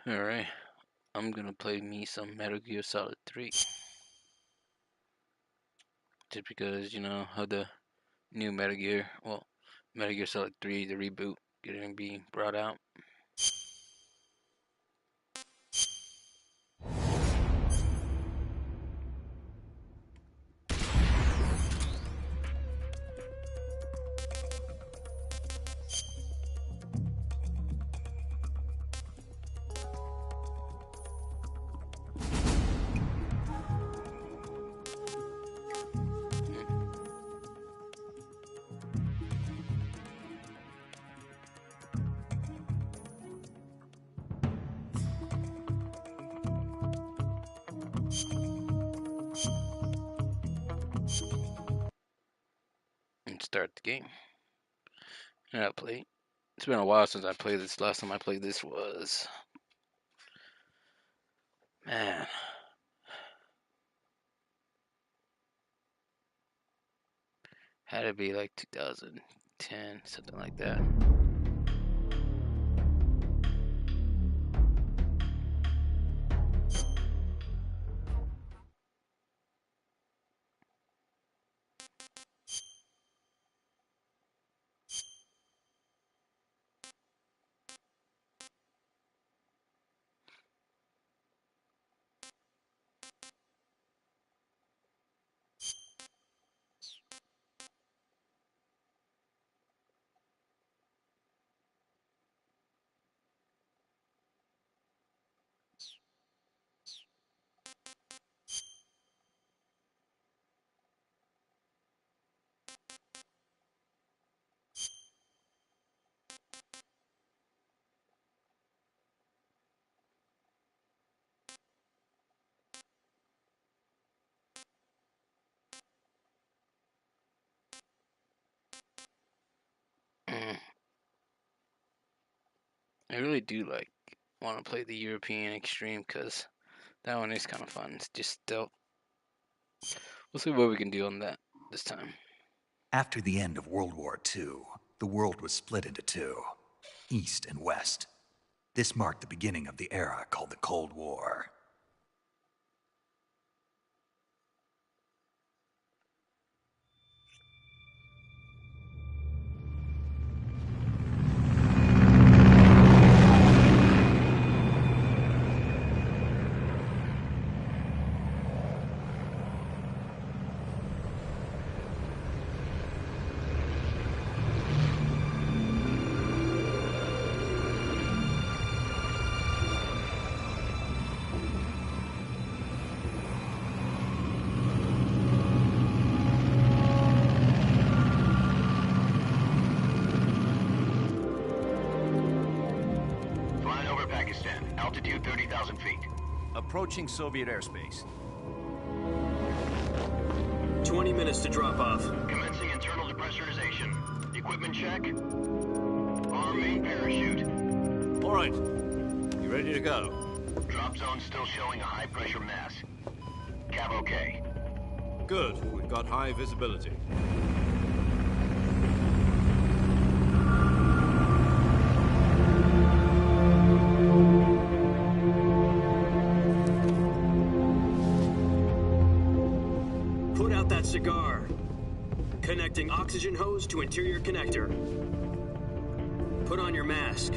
Alright, I'm gonna play me some Metal Gear Solid 3. Just because, you know, how the new Metal Gear, Metal Gear Solid 3, the reboot, getting being brought out. And start the game. And I'll play. It's been a while since I played this. Last time I played this was, man, had to be like 2010, something like that. I really do want to play the European Extreme because that one is kind of fun. It's just stealth. We'll see what we can do on that this time. After the end of World War II, the world was split into two, East and West. This marked the beginning of the era called the Cold War. Altitude 30,000 feet. Approaching Soviet airspace. 20 minutes to drop off. Commencing internal depressurization. Equipment check. Arm main parachute. All right. You ready to go? Drop zone still showing a high pressure mass. Cav okay. Good. We've got high visibility. Cigar. Connecting oxygen hose to interior connector. Put on your mask.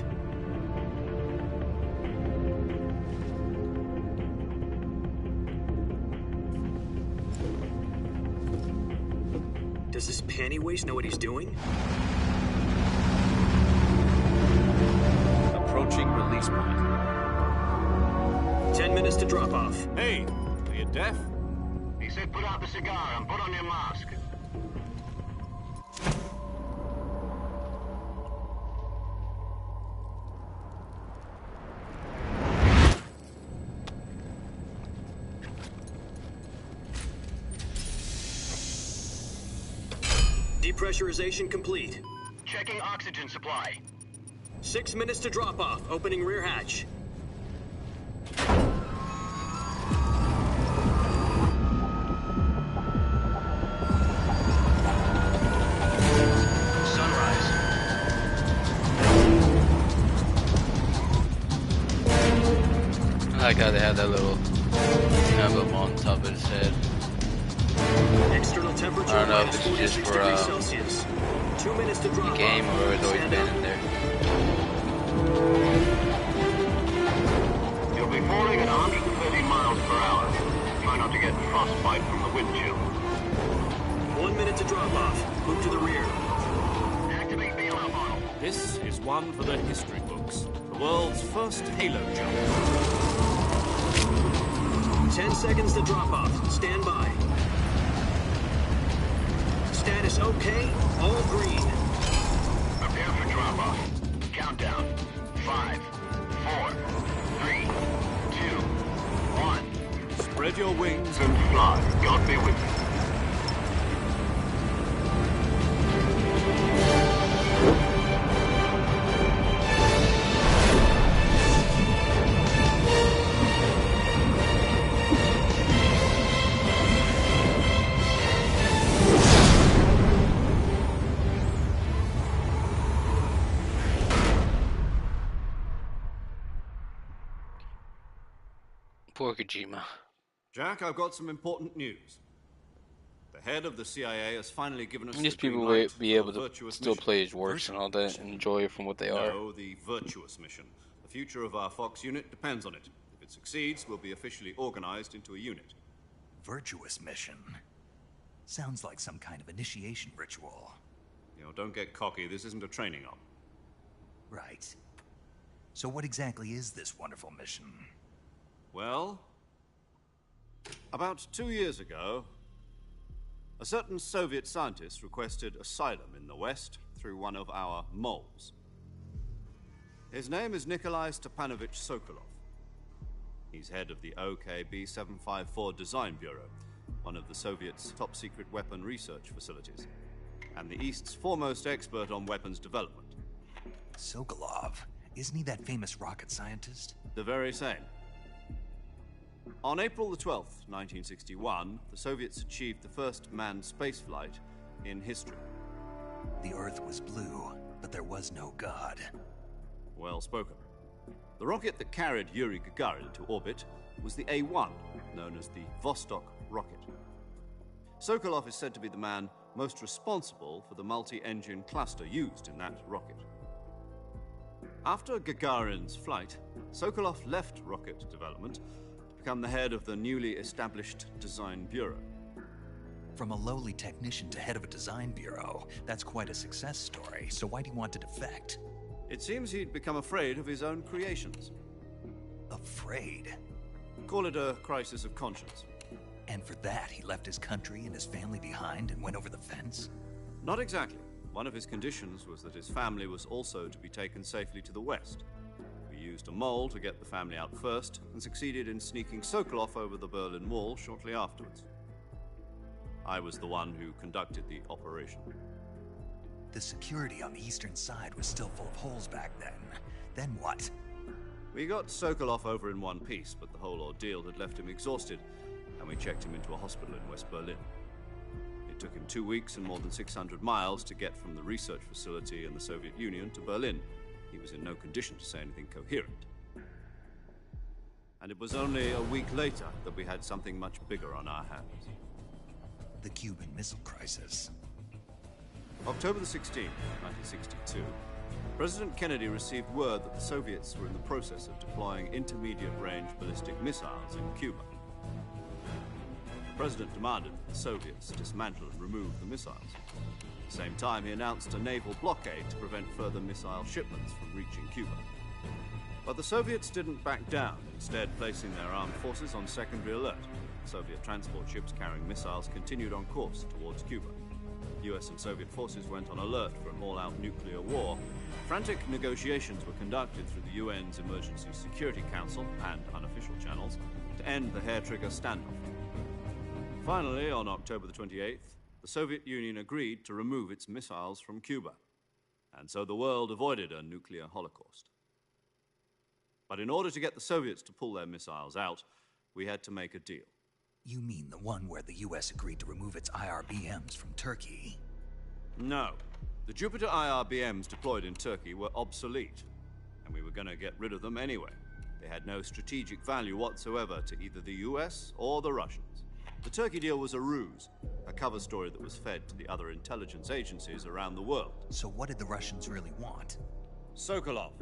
Does this panty waste know what he's doing? Approaching release point. 10 minutes to drop off. Hey, are you deaf? He said put out the cigar and put on your mask. Depressurization complete. Checking oxygen supply. 6 minutes to drop off. Opening rear hatch. Sunrise. like how they had that little emblem on top of his head. External temperature I don't know if minus it's just 46 for, degrees Celsius. 2 minutes to drop The game, off. or it's always Stand been up. in there. You'll be falling at 130 miles per hour. Try not to get frostbite from the wind chill. 1 minute to drop off. Move to the rear. Activate bailout model. This is one for the history books. The world's first halo jump. 10 seconds to drop off. Stand by. Status okay. All green. Prepare for drop-off. Countdown. 5, 4, 3, 2, 1. Spread your wings And fly. God be with you. Poor Kojima. Jack, I've got some important news. The head of the CIA has finally given us And just the green people will light be for able the to virtuous still mission. play his works and all that and enjoy it from what they are. No, the virtuous mission. The future of our Fox unit depends on it. If it succeeds, we'll be officially organized into a unit. Virtuous mission. Sounds like some kind of initiation ritual. You know, don't get cocky. This isn't a training op. Right. So what exactly is this wonderful mission? Well, about 2 years ago, a certain Soviet scientist requested asylum in the West through one of our moles. His name is Nikolai Stepanovich Sokolov. He's head of the OKB-754 Design Bureau, one of the Soviets' top-secret weapon research facilities, and the East's foremost expert on weapons development. Sokolov. Isn't he that famous rocket scientist? The very same. On April the 12th, 1961, the Soviets achieved the first manned spaceflight in history. The Earth was blue, but there was no God. Well spoken. The rocket that carried Yuri Gagarin to orbit was the A-1, known as the Vostok rocket. Sokolov is said to be the man most responsible for the multi-engine cluster used in that rocket. After Gagarin's flight, Sokolov left rocket development to become the head of the newly established Design Bureau. From a lowly technician to head of a design bureau, that's quite a success story, so why do you want to defect? It seems he'd become afraid of his own creations. Afraid? Call it a crisis of conscience. And for that, he left his country and his family behind and went over the fence? Not exactly. One of his conditions was that his family was also to be taken safely to the West. We used a mole to get the family out first, and succeeded in sneaking Sokolov over the Berlin Wall shortly afterwards. I was the one who conducted the operation. The security on the eastern side was still full of holes back then. Then what? We got Sokolov over in one piece, but the whole ordeal had left him exhausted, and we checked him into a hospital in West Berlin. It took him 2 weeks and more than 600 miles to get from the research facility in the Soviet Union to Berlin. He was in no condition to say anything coherent. And it was only a week later that we had something much bigger on our hands. The Cuban Missile Crisis. October the 16th, 1962, President Kennedy received word that the Soviets were in the process of deploying intermediate-range ballistic missiles in Cuba. The President demanded that the Soviets dismantle and remove the missiles. At the same time, he announced a naval blockade to prevent further missile shipments from reaching Cuba. But the Soviets didn't back down, instead placing their armed forces on secondary alert. Soviet transport ships carrying missiles continued on course towards Cuba. US and Soviet forces went on alert for an all-out nuclear war. Frantic negotiations were conducted through the UN's Emergency Security Council and unofficial channels to end the hair-trigger standoff. Finally, on October the 28th, the Soviet Union agreed to remove its missiles from Cuba. And so the world avoided a nuclear holocaust. But in order to get the Soviets to pull their missiles out, we had to make a deal. You mean the one where the US agreed to remove its IRBMs from Turkey? No. The Jupiter IRBMs deployed in Turkey were obsolete, and we were going to get rid of them anyway. They had no strategic value whatsoever to either the US or the Russians. The Turkey deal was a ruse, a cover story that was fed to the other intelligence agencies around the world. So what did the Russians really want? Sokolov.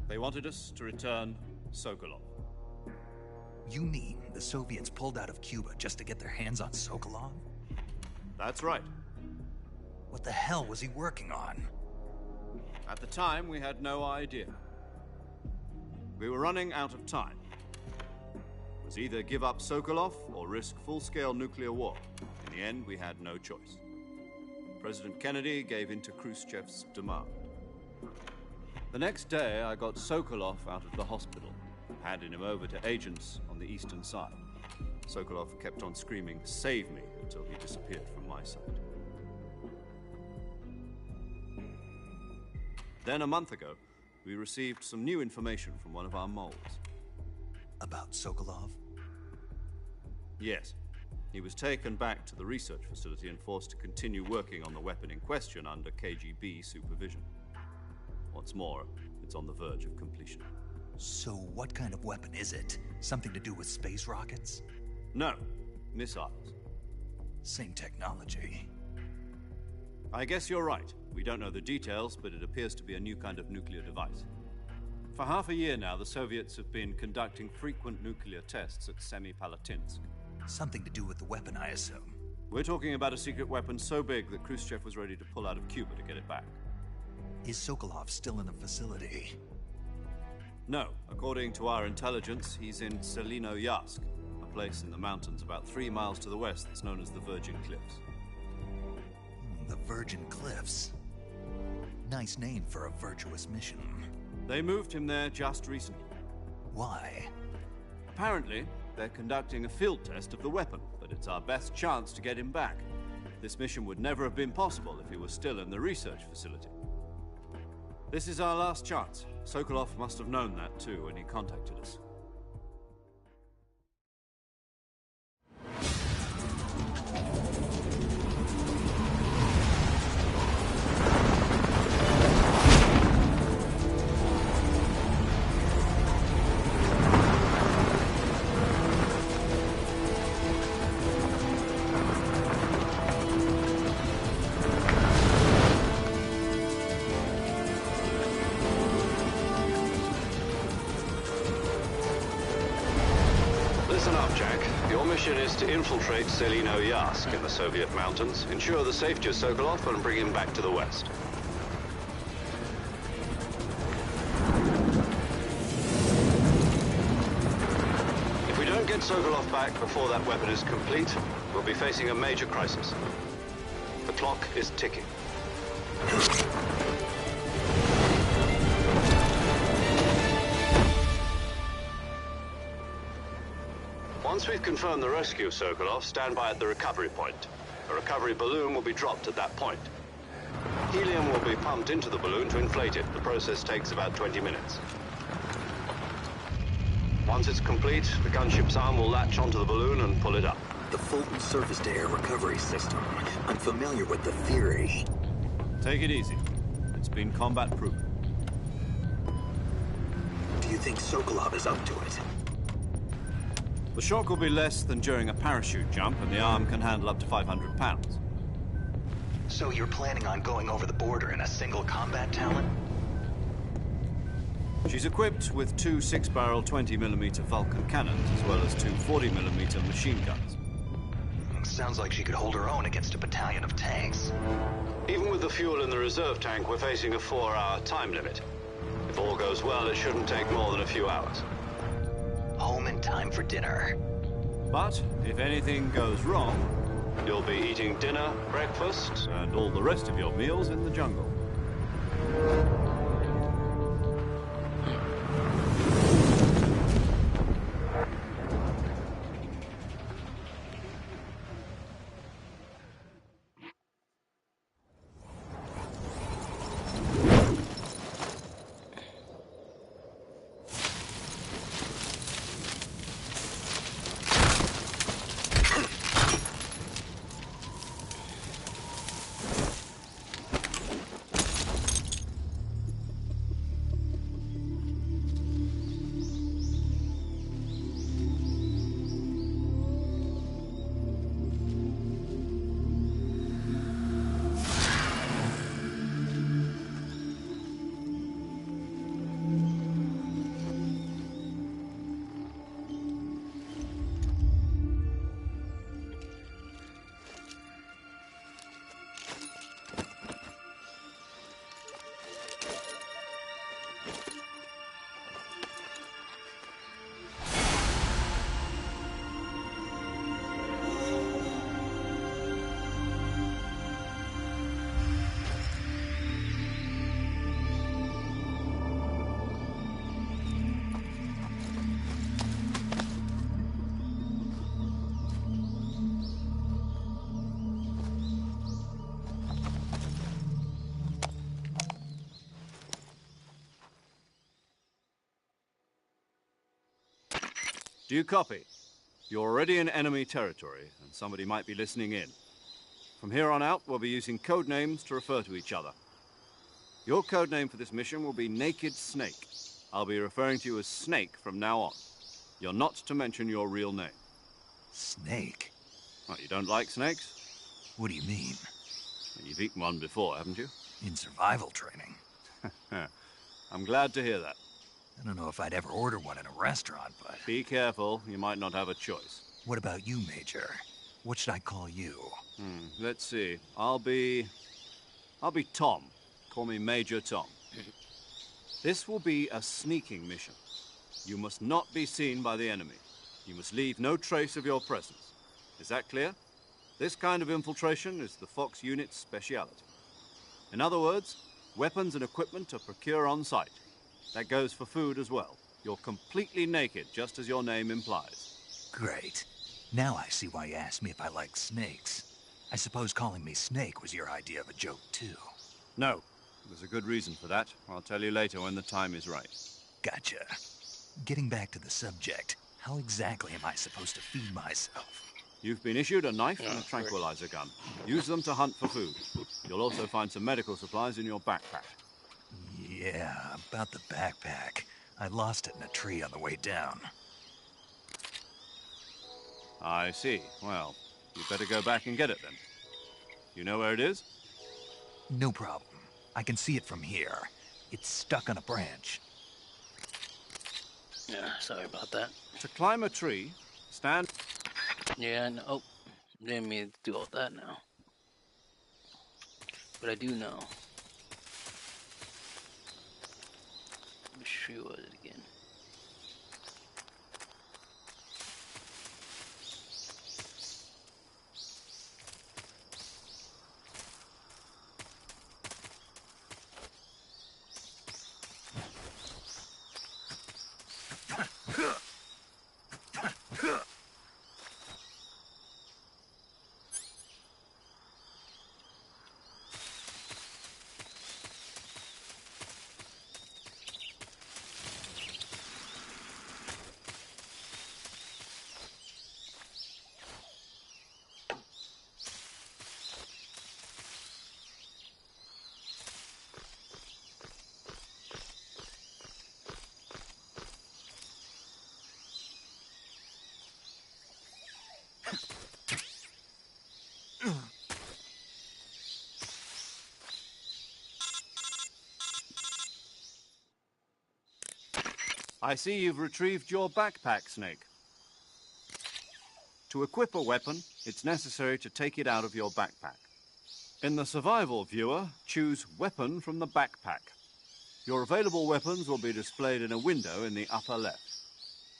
They wanted us to return Sokolov. You mean the Soviets pulled out of Cuba just to get their hands on Sokolov? That's right. What the hell was he working on? At the time, we had no idea. We were running out of time. It was either give up Sokolov or risk full-scale nuclear war. In the end, we had no choice. President Kennedy gave in to Khrushchev's demand. The next day, I got Sokolov out of the hospital, handed him over to agents on the eastern side. Sokolov kept on screaming, "Save me," until he disappeared from my sight. Then, a month ago, we received some new information from one of our moles. About Sokolov? Yes. He was taken back to the research facility and forced to continue working on the weapon in question under KGB supervision. What's more, it's on the verge of completion. So what kind of weapon is it? Something to do with space rockets? No, missiles. Same technology. I guess you're right. We don't know the details, but it appears to be a new kind of nuclear device. For half a year now, the Soviets have been conducting frequent nuclear tests at Semipalatinsk. Something to do with the weapon, I assume. We're talking about a secret weapon so big that Khrushchev was ready to pull out of Cuba to get it back. Is Sokolov still in the facility? No. According to our intelligence, he's in Selino-Yarsk, a place in the mountains about 3 miles to the west that's known as the Virgin Cliffs. The Virgin Cliffs. Nice name for a virtuous mission. They moved him there just recently. Why? Apparently, they're conducting a field test of the weapon, but it's our best chance to get him back. This mission would never have been possible if he was still in the research facility. This is our last chance. Sokolov must have known that too when he contacted us. Listen up, Jack. Your mission is to infiltrate Selino-Yarsk in the Soviet mountains, ensure the safety of Sokolov, and bring him back to the west. If we don't get Sokolov back before that weapon is complete, we'll be facing a major crisis. The clock is ticking. Once we've confirmed the rescue of Sokolov, stand by at the recovery point. A recovery balloon will be dropped at that point. Helium will be pumped into the balloon to inflate it. The process takes about 20 minutes. Once it's complete, the gunship's arm will latch onto the balloon and pull it up. The Fulton surface-to-air recovery system. I'm familiar with the theory. Take it easy. It's been combat-proven. Do you think Sokolov is up to it? The shock will be less than during a parachute jump, and the arm can handle up to 500 pounds. So you're planning on going over the border in a single combat talon? She's equipped with 2 6-barrel 20mm Vulcan cannons, as well as 2 40mm machine guns. Sounds like she could hold her own against a battalion of tanks. Even with the fuel in the reserve tank, we're facing a 4-hour time limit. If all goes well, it shouldn't take more than a few hours. Home in time for dinner. But if anything goes wrong, You'll be eating dinner, breakfast, and all the rest of your meals in the jungle. Do you copy? You're already in enemy territory, and somebody might be listening in. From here on out, we'll be using code names to refer to each other. Your code name for this mission will be Naked Snake. I'll be referring to you as Snake from now on. You're not to mention your real name. Snake? Well, you don't like snakes? What do you mean? You've eaten one before, haven't you? In survival training? I'm glad to hear that. I don't know if I'd ever order one in a restaurant, but... Be careful, you might not have a choice. What about you, Major? What should I call you? Let's see. I'll be Tom. Call me Major Tom. This will be a sneaking mission. You must not be seen by the enemy. You must leave no trace of your presence. Is that clear? This kind of infiltration is the Fox unit's speciality. In other words, weapons and equipment are procured on site. That goes for food as well. You're completely naked, just as your name implies. Great. Now I see why you asked me if I like snakes. I suppose calling me Snake was your idea of a joke, too. No. There's a good reason for that. I'll tell you later when the time is right. Gotcha. Getting back to the subject, how exactly am I supposed to feed myself? You've been issued a knife and a tranquilizer gun. Use them to hunt for food. You'll also find some medical supplies in your backpack. Yeah, about the backpack. I lost it in a tree on the way down. I see. Well, you'd better go back and get it then. You know where it is? No problem. I can see it from here. It's stuck on a branch. Yeah, sorry about that. To climb a tree, stand... Yeah, no, oh, didn't mean to do all that now. But I do know. Which tree was it again? I see you've retrieved your backpack, Snake. To equip a weapon, it's necessary to take it out of your backpack. In the survival viewer, choose Weapon from the backpack. Your available weapons will be displayed in a window in the upper left.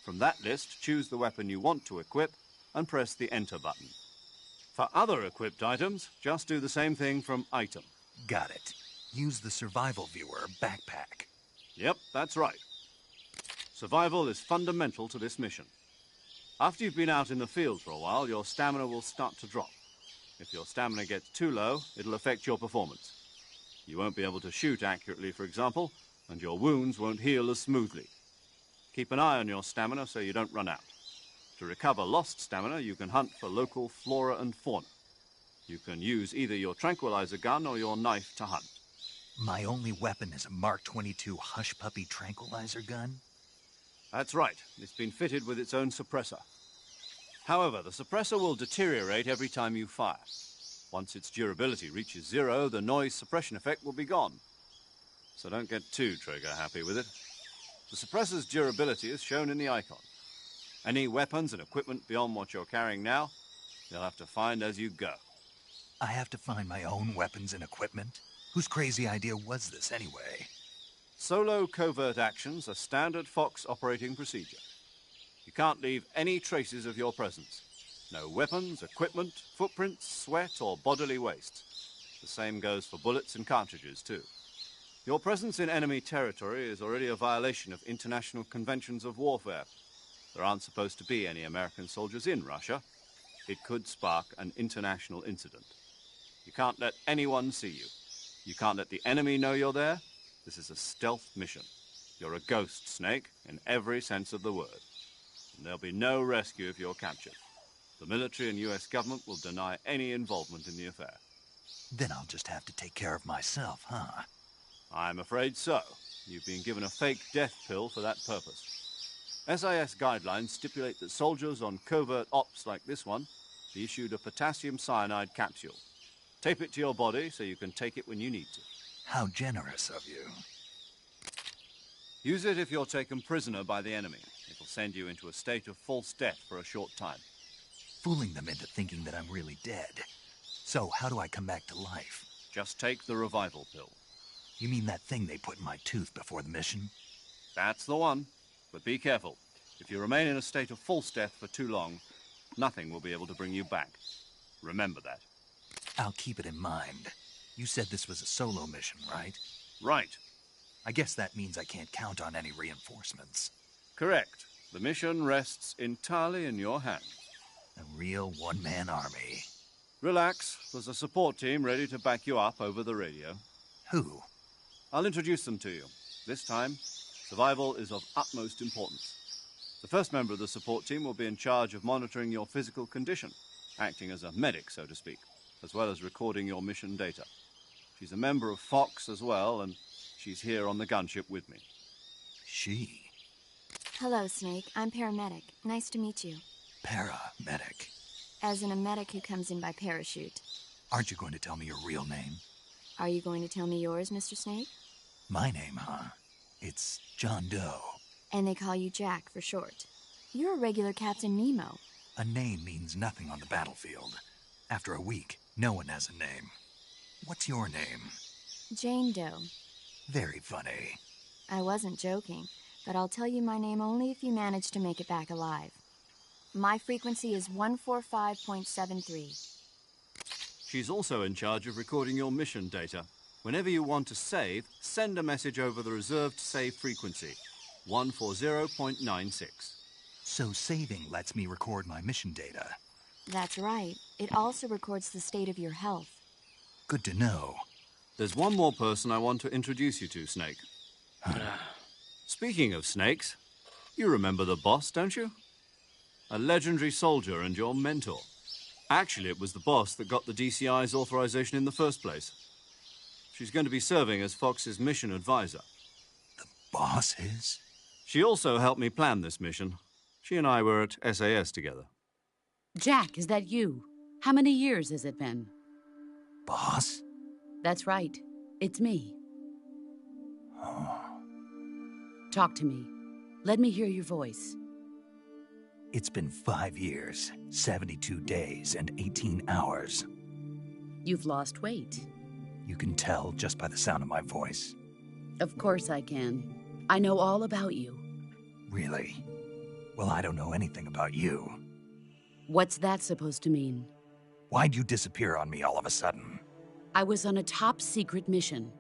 From that list, choose the weapon you want to equip and press the Enter button. For other equipped items, just do the same thing from Item. Got it. Use the survival viewer backpack. Yep, that's right. Survival is fundamental to this mission. After you've been out in the field for a while, your stamina will start to drop. If your stamina gets too low, it'll affect your performance. You won't be able to shoot accurately, for example, and your wounds won't heal as smoothly. Keep an eye on your stamina so you don't run out. To recover lost stamina, you can hunt for local flora and fauna. You can use either your tranquilizer gun or your knife to hunt. My only weapon is a Mark 22 Hush Puppy tranquilizer gun? That's right. It's been fitted with its own suppressor. However, the suppressor will deteriorate every time you fire. Once its durability reaches 0, the noise suppression effect will be gone. So don't get too trigger-happy with it. The suppressor's durability is shown in the icon. Any weapons and equipment beyond what you're carrying now, you'll have to find as you go. I have to find my own weapons and equipment? Whose crazy idea was this, anyway? Solo covert actions are standard Fox operating procedure. You can't leave any traces of your presence. No weapons, equipment, footprints, sweat, or bodily waste. The same goes for bullets and cartridges, too. Your presence in enemy territory is already a violation of international conventions of warfare. There aren't supposed to be any American soldiers in Russia. It could spark an international incident. You can't let anyone see you. You can't let the enemy know you're there. This is a stealth mission. You're a ghost, Snake, in every sense of the word. and there'll be no rescue if you're captured. The military and US government will deny any involvement in the affair. Then I'll just have to take care of myself, huh? I'm afraid so. You've been given a fake death pill for that purpose. SIS guidelines stipulate that soldiers on covert ops like this one be issued a potassium cyanide capsule. Tape it to your body so you can take it when you need to. How generous of you. Use it if you're taken prisoner by the enemy. It'll send you into a state of false death for a short time. Fooling them into thinking that I'm really dead. So, how do I come back to life? Just take the revival pill. You mean that thing they put in my tooth before the mission? That's the one. But be careful. If you remain in a state of false death for too long, nothing will be able to bring you back. Remember that. I'll keep it in mind. You said this was a solo mission, right? Right. I guess that means I can't count on any reinforcements. Correct. The mission rests entirely in your hands. A real one-man army. Relax. There's a support team ready to back you up over the radio. Who? I'll introduce them to you. This time, survival is of utmost importance. The first member of the support team will be in charge of monitoring your physical condition, acting as a medic, so to speak, as well as recording your mission data. She's a member of Fox as well, and she's here on the gunship with me. She? Hello, Snake. I'm paramedic. Nice to meet you. Paramedic. As in a medic who comes in by parachute. Aren't you going to tell me your real name? Are you going to tell me yours, Mr. Snake? My name, huh? It's John Doe. And they call you Jack for short. You're a regular Captain Nemo. A name means nothing on the battlefield. After a week, no one has a name. What's your name? Jane Doe. Very funny. I wasn't joking, but I'll tell you my name only if you manage to make it back alive. My frequency is 145.73. She's also in charge of recording your mission data. Whenever you want to save, send a message over the reserved save frequency, 140.96. So saving lets me record my mission data. That's right. It also records the state of your health. Good to know. There's one more person I want to introduce you to, Snake. Speaking of snakes, you remember the boss, don't you? A legendary soldier and your mentor. Actually, it was the boss that got the DCI's authorization in the first place. She's going to be serving as Fox's mission advisor. The boss is? She also helped me plan this mission. She and I were at SAS together. Jack, is that you? How many years has it been? Boss? That's right. It's me. Talk to me. Let me hear your voice. It's been 5 years, 72 days, and 18 hours. You've lost weight. You can tell just by the sound of my voice. Of course I can. I know all about you. Really? Well, I don't know anything about you. What's that supposed to mean? Why'd you disappear on me all of a sudden? I was on a top-secret mission.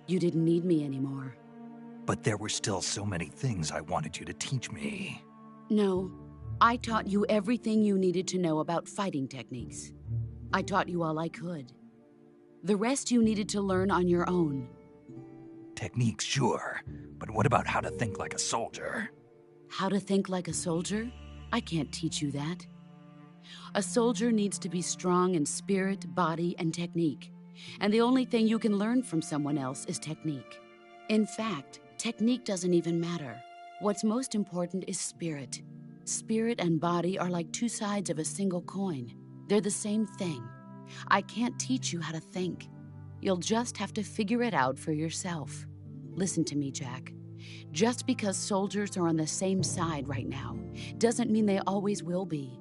You didn't need me anymore. But there were still so many things I wanted you to teach me. No, I taught you everything you needed to know about fighting techniques. I taught you all I could. The rest you needed to learn on your own. Techniques, sure. But what about how to think like a soldier? How to think like a soldier? I can't teach you that. A soldier needs to be strong in spirit, body, and technique. And the only thing you can learn from someone else is technique. In fact, technique doesn't even matter. What's most important is spirit. Spirit and body are like two sides of a single coin. They're the same thing. I can't teach you how to think. You'll just have to figure it out for yourself. Listen to me, Jack. Just because soldiers are on the same side right now doesn't mean they always will be.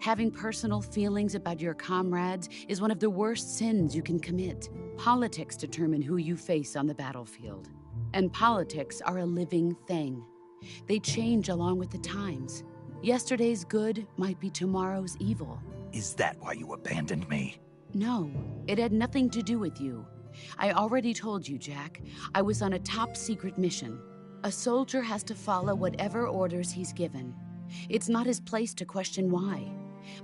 Having personal feelings about your comrades is one of the worst sins you can commit. Politics determine who you face on the battlefield. And politics are a living thing. They change along with the times. Yesterday's good might be tomorrow's evil. Is that why you abandoned me? No, it had nothing to do with you. I already told you, Jack. I was on a top-secret mission. A soldier has to follow whatever orders he's given. It's not his place to question why.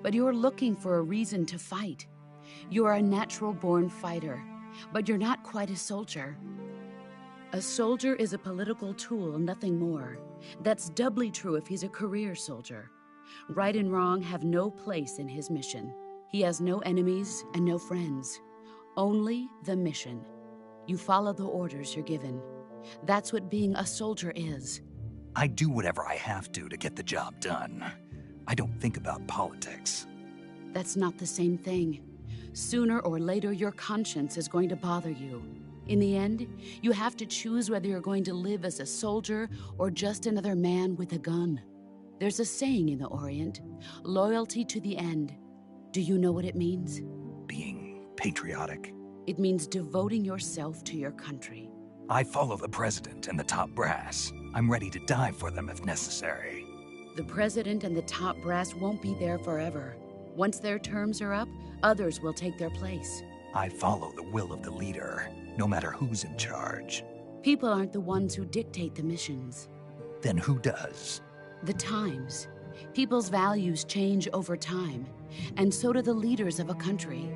But you're looking for a reason to fight. You're a natural-born fighter, but you're not quite a soldier. A soldier is a political tool, nothing more. That's doubly true if he's a career soldier. Right and wrong have no place in his mission. He has no enemies and no friends. Only the mission. You follow the orders you're given. That's what being a soldier is. I do whatever I have to get the job done. I don't think about politics. That's not the same thing. Sooner or later, your conscience is going to bother you. In the end, you have to choose whether you're going to live as a soldier or just another man with a gun. There's a saying in the Orient, loyalty to the end. Do you know what it means? Being patriotic. It means devoting yourself to your country. I follow the president and the top brass. I'm ready to die for them if necessary. The president and the top brass won't be there forever. Once their terms are up, others will take their place. I follow the will of the leader, no matter who's in charge. People aren't the ones who dictate the missions. Then who does? The times. People's values change over time, and so do the leaders of a country.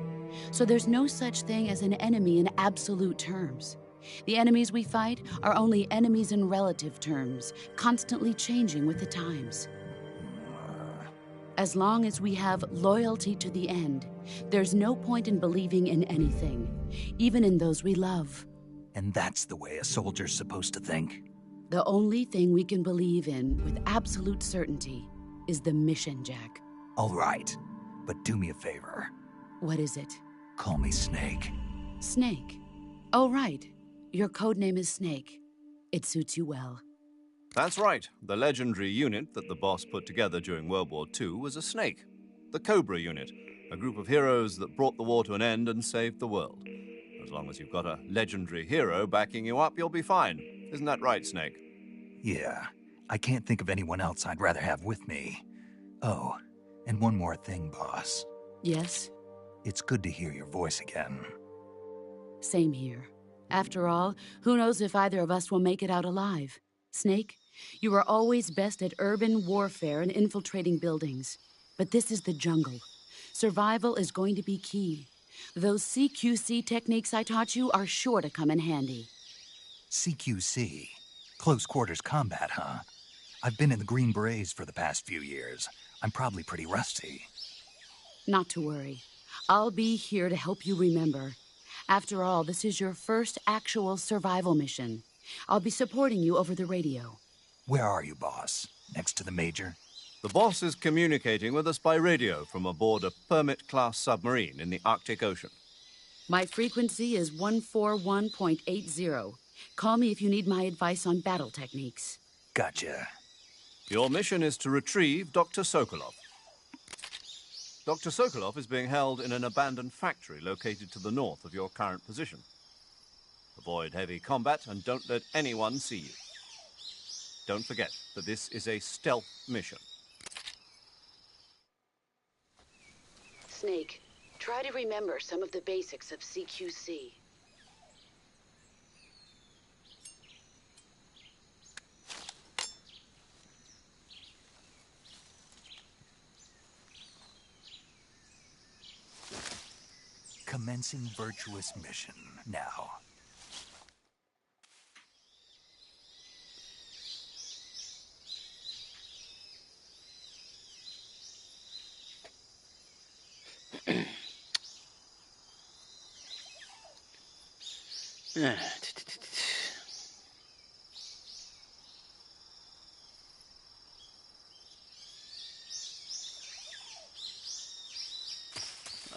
So there's no such thing as an enemy in absolute terms. The enemies we fight are only enemies in relative terms, constantly changing with the times. As long as we have loyalty to the end, there's no point in believing in anything, even in those we love. And that's the way a soldier's supposed to think? The only thing we can believe in with absolute certainty is the mission, Jack. All right, but do me a favor. What is it? Call me Snake. Snake? Oh, right. Your code name is Snake. It suits you well. That's right. The legendary unit that the boss put together during World War II was a snake. The Cobra unit, a group of heroes that brought the war to an end and saved the world. As long as you've got a legendary hero backing you up, you'll be fine. Isn't that right, Snake? Yeah. I can't think of anyone else I'd rather have with me. Oh, and one more thing, boss. Yes? It's good to hear your voice again. Same here. After all, who knows if either of us will make it out alive? Snake, you are always best at urban warfare and infiltrating buildings. But this is the jungle. Survival is going to be key. Those CQC techniques I taught you are sure to come in handy. CQC? Close quarters combat, huh? I've been in the Green Berets for the past few years. I'm probably pretty rusty. Not to worry. I'll be here to help you remember. After all, this is your first actual survival mission. I'll be supporting you over the radio. Where are you, boss? Next to the Major? The boss is communicating with us by radio from aboard a Permit-class submarine in the Arctic Ocean. My frequency is 141.80. Call me if you need my advice on battle techniques. Gotcha. Your mission is to retrieve Dr. Sokolov. Dr. Sokolov is being held in an abandoned factory located to the north of your current position. Avoid heavy combat and don't let anyone see you. Don't forget that this is a stealth mission. Snake, try to remember some of the basics of CQC. Commencing virtuous mission now.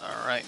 All right.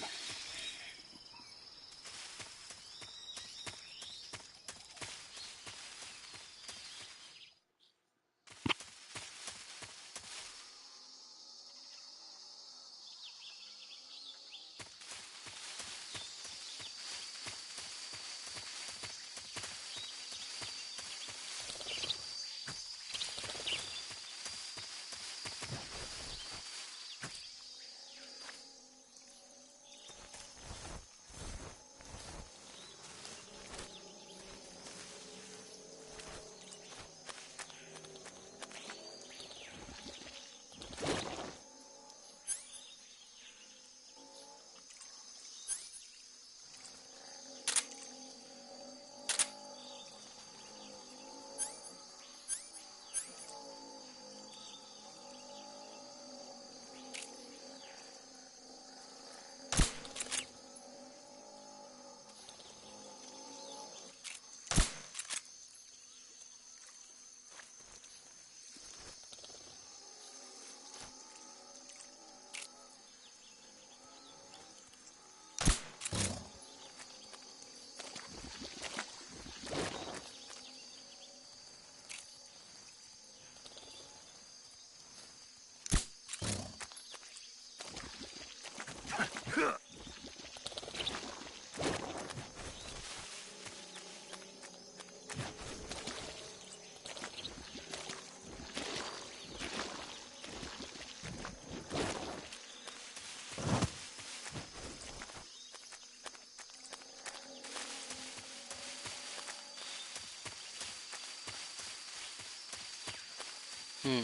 Hmm.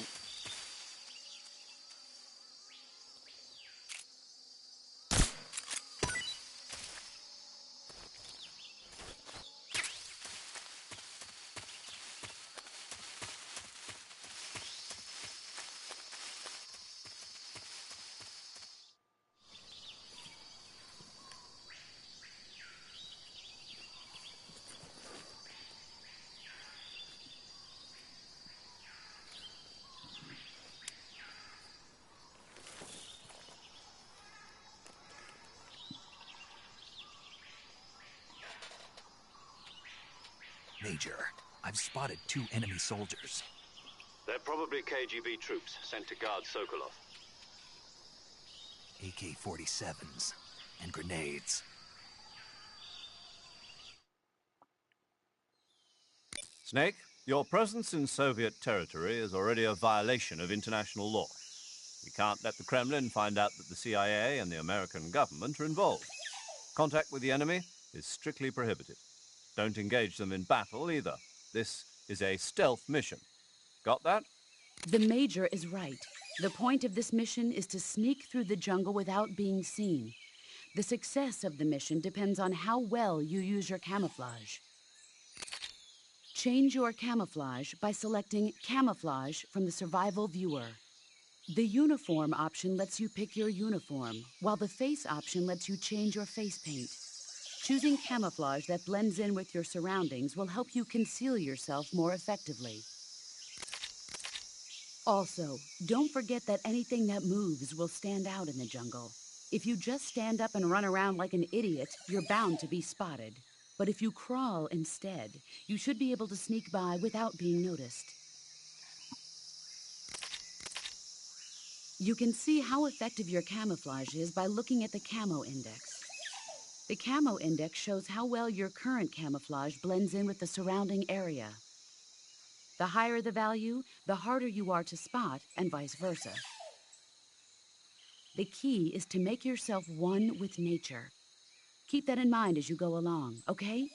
Major, I've spotted 2 enemy soldiers. They're probably KGB troops sent to guard Sokolov. AK-47s and grenades. Snake, your presence in Soviet territory is already a violation of international law. We can't let the Kremlin find out that the CIA and the American government are involved. Contact with the enemy is strictly prohibited. Don't engage them in battle either. This is a stealth mission. Got that? The Major is right. The point of this mission is to sneak through the jungle without being seen. The success of the mission depends on how well you use your camouflage. Change your camouflage by selecting Camouflage from the Survival Viewer. The Uniform option lets you pick your uniform, while the Face option lets you change your face paint. Choosing camouflage that blends in with your surroundings will help you conceal yourself more effectively. Also, don't forget that anything that moves will stand out in the jungle. If you just stand up and run around like an idiot, you're bound to be spotted. But if you crawl instead, you should be able to sneak by without being noticed. You can see how effective your camouflage is by looking at the Camo Index. The Camo Index shows how well your current camouflage blends in with the surrounding area. The higher the value, the harder you are to spot, and vice versa. The key is to make yourself one with nature. Keep that in mind as you go along, okay?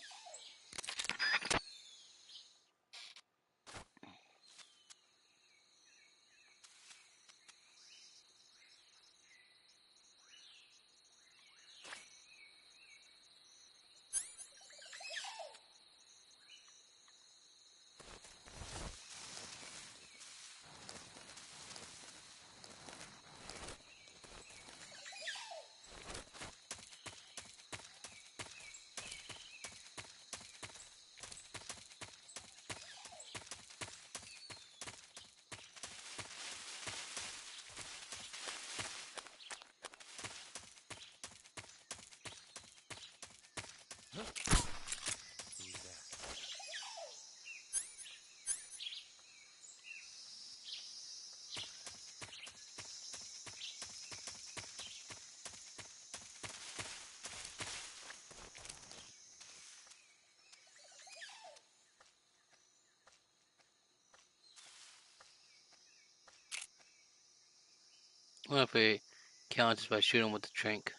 What if we counter by shooting with the Trink?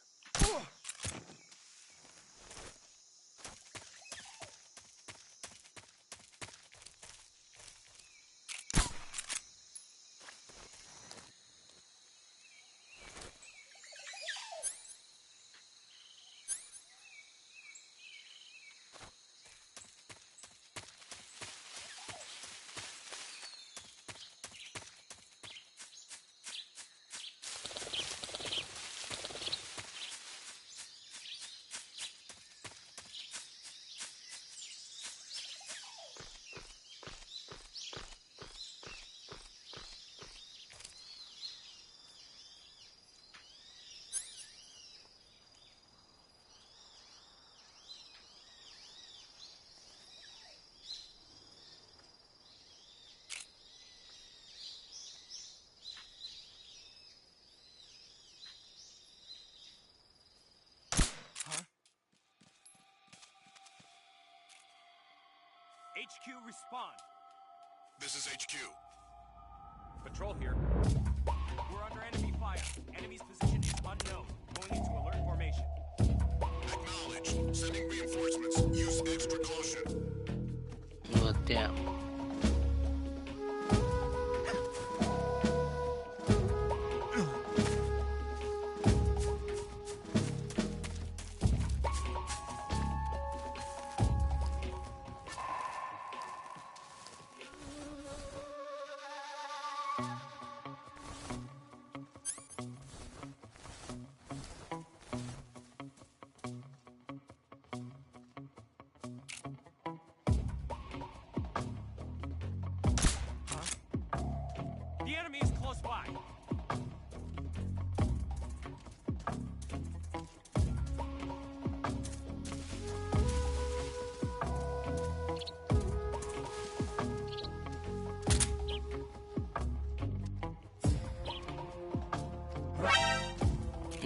HQ, respond. This is HQ. Patrol here. We're under enemy fire. Enemy's position is unknown. Going into alert formation. Acknowledged. Sending reinforcements. Use extra caution. Well, damn.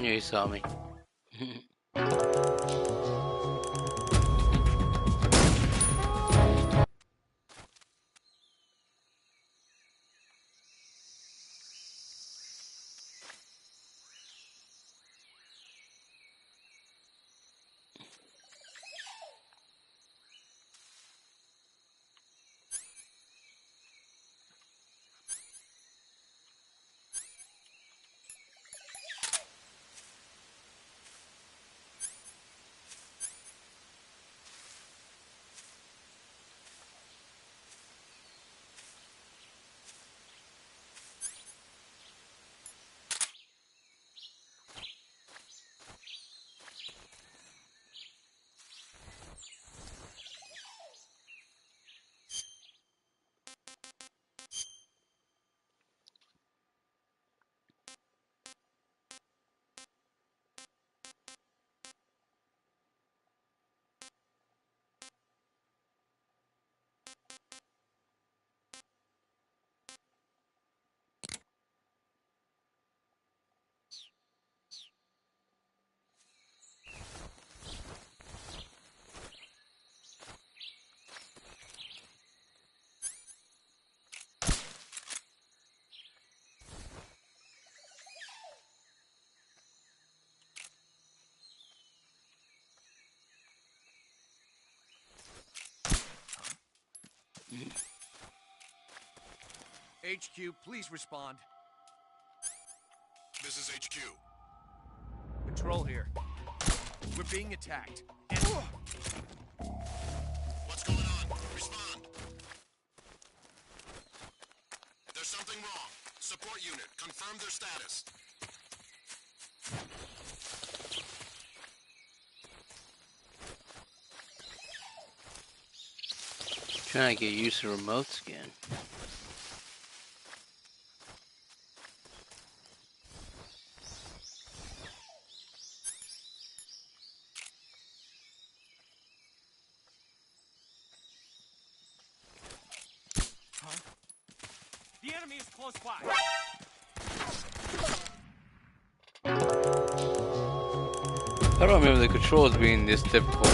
Yeah, you saw me. HQ, please respond. This is HQ. Patrol here. We're being attacked. And... What's going on? Respond. There's something wrong. Support unit, confirm their status. Trying to get used to remotes again. The enemy is close by. I don't remember the controls being this difficult.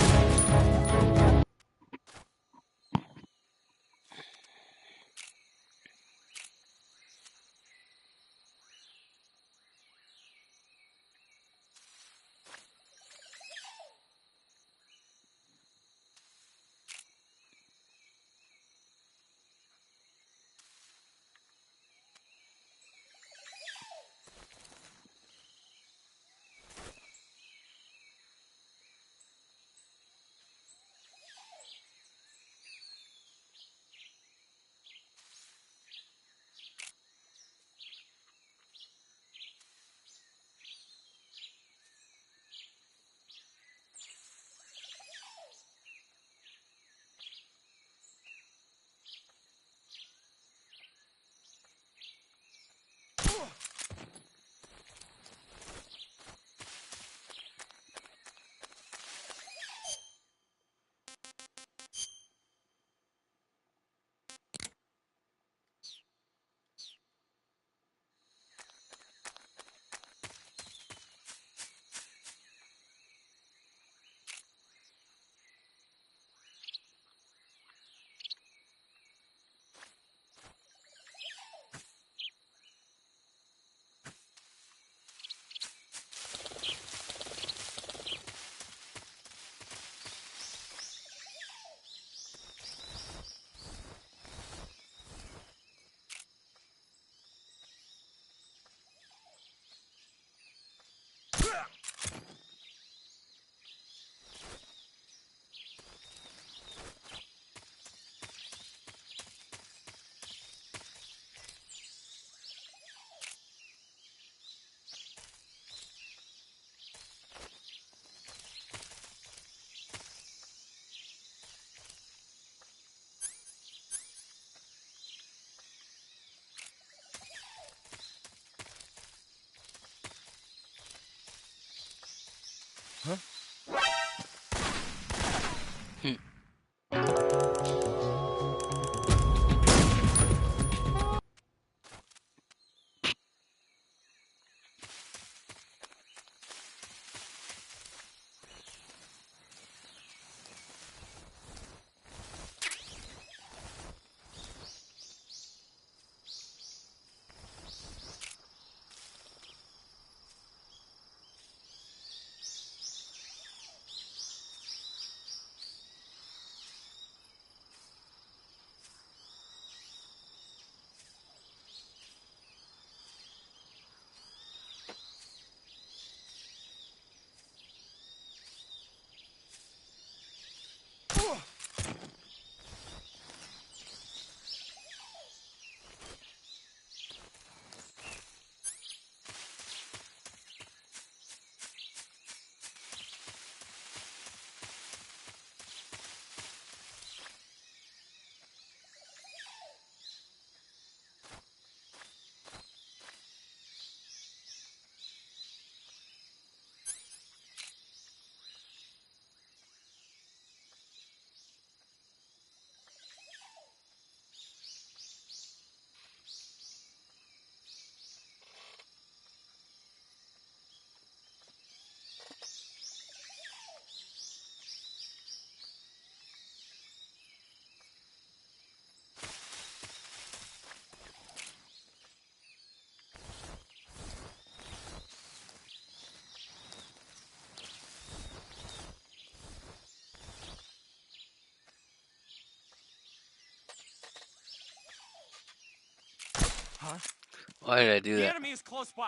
Why did I do The that? enemy is close by.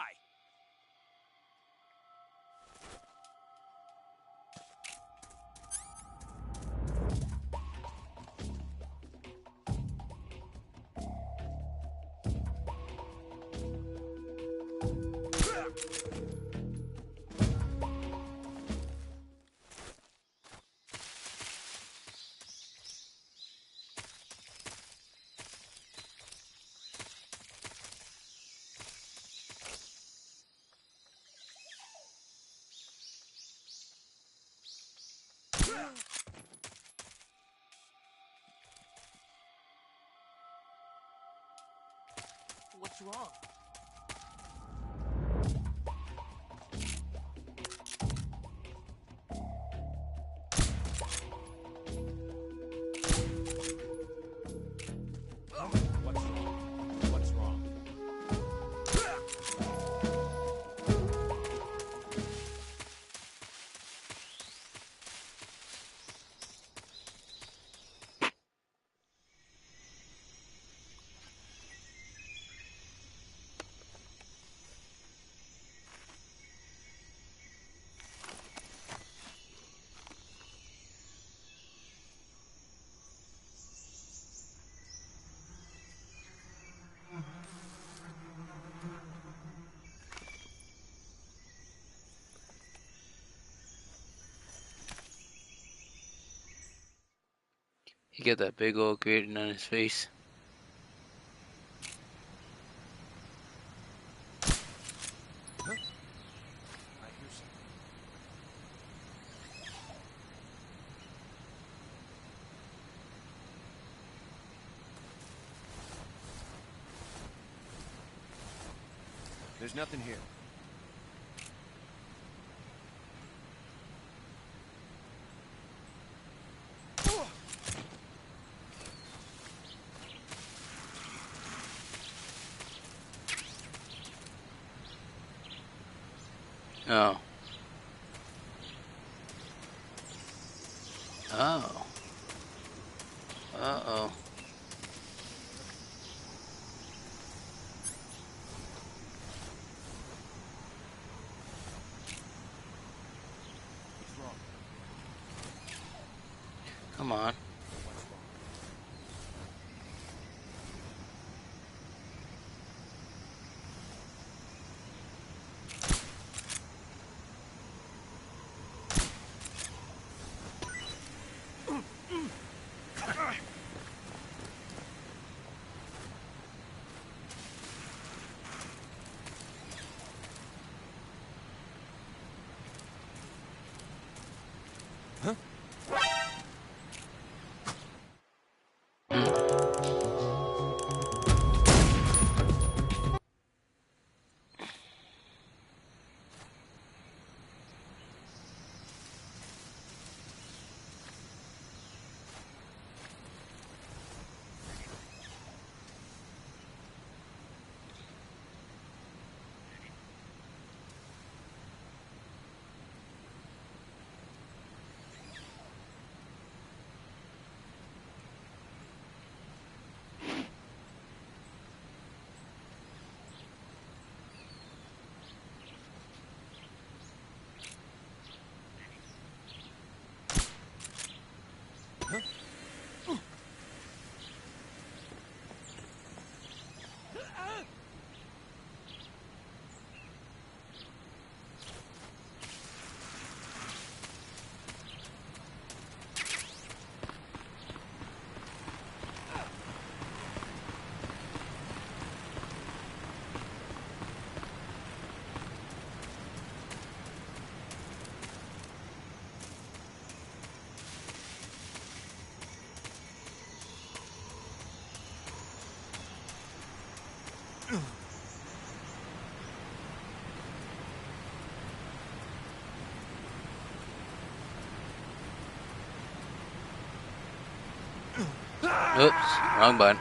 What's wrong? What's wrong? What's wrong? He got that big old grating on his face. Huh? I hear something. There's nothing here. Oh. Oh. Uh-oh. What's wrong? Come on. What's wrong? Huh? Oops, wrong button.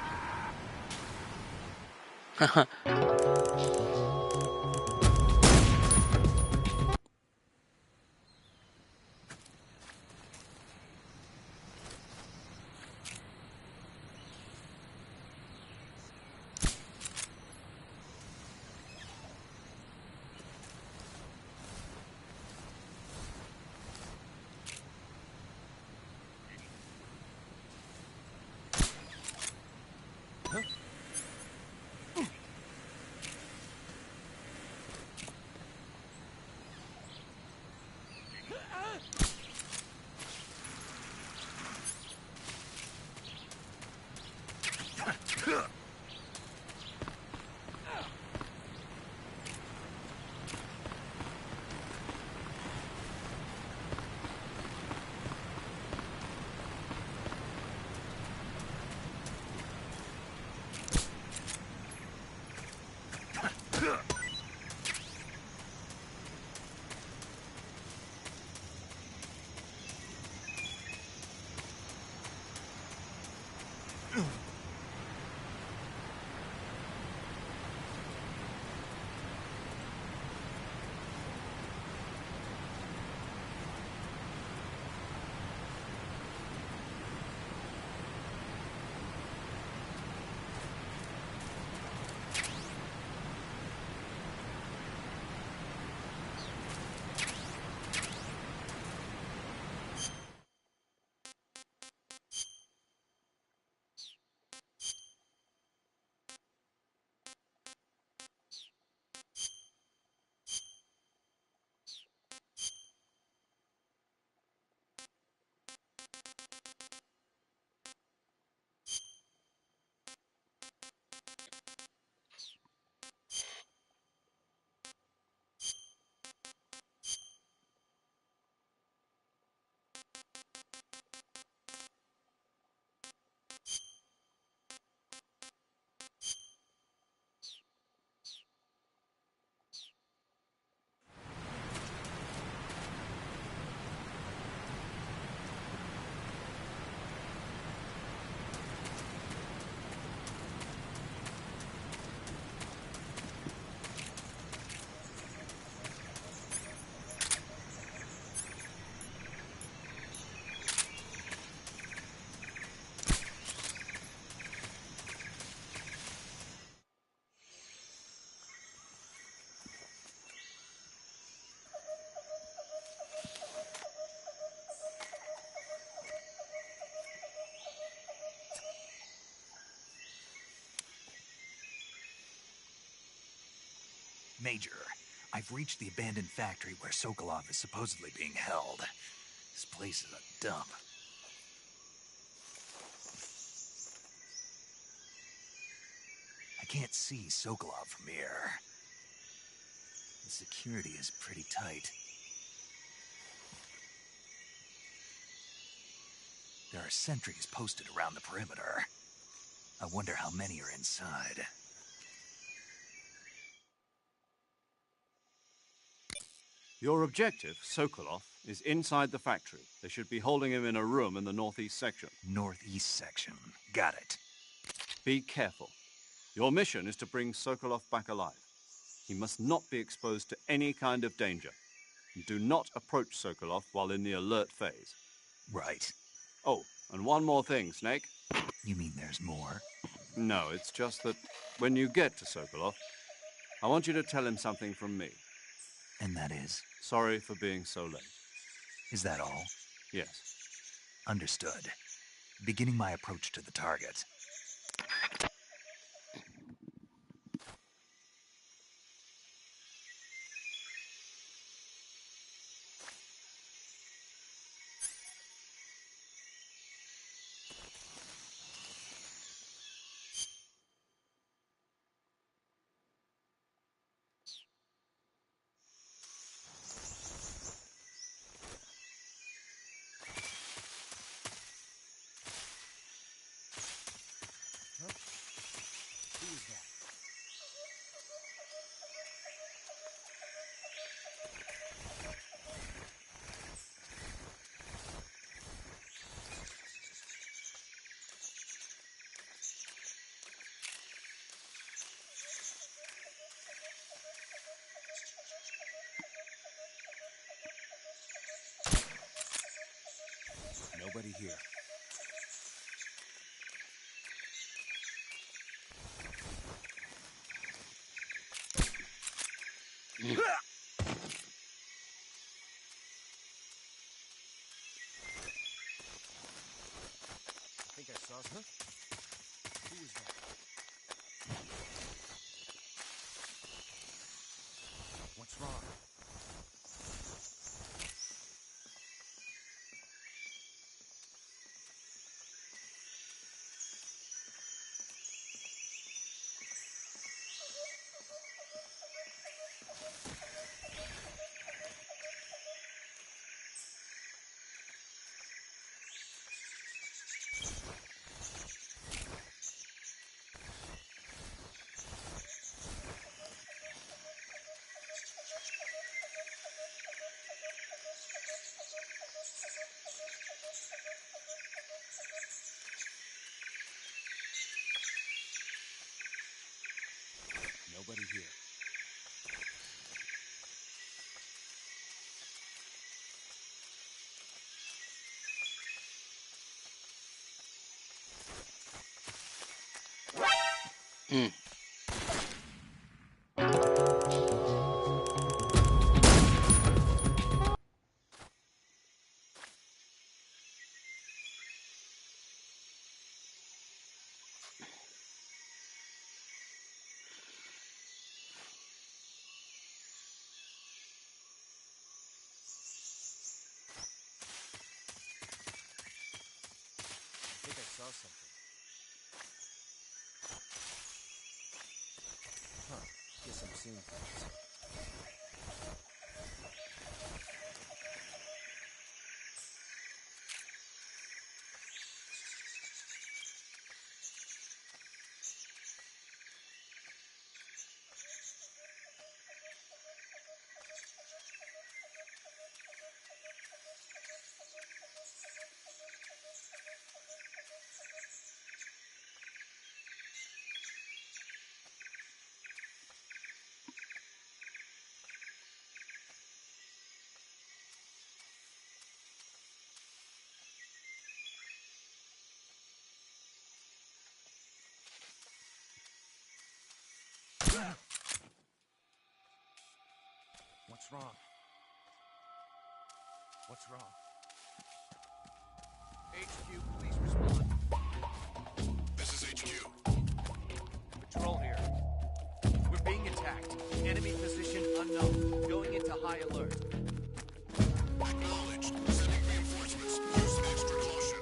Major, I've reached the abandoned factory where Sokolov is supposedly being held. This place is a dump. I can't see Sokolov from here. The security is pretty tight. There are sentries posted around the perimeter. I wonder how many are inside. Your objective, Sokolov, is inside the factory. They should be holding him in a room in the northeast section. Northeast section. Got it. Be careful. Your mission is to bring Sokolov back alive. He must not be exposed to any kind of danger. And do not approach Sokolov while in the alert phase. Right. Oh, and one more thing, Snake. You mean there's more? No, it's just that when you get to Sokolov, I want you to tell him something from me. And that is? Sorry for being so late. Is that all? Yes. Understood. Beginning my approach to the target. Who is that? Nobody here. I think I saw some. Who is that? What's wrong? Nobody here. I think I saw something. Huh. Guess I'm seeing things. What's wrong? What's wrong? HQ, please respond. This is HQ. Patrol here. We're being attacked. Enemy position unknown. Going into high alert. Acknowledged. Sending reinforcements. Use extra caution.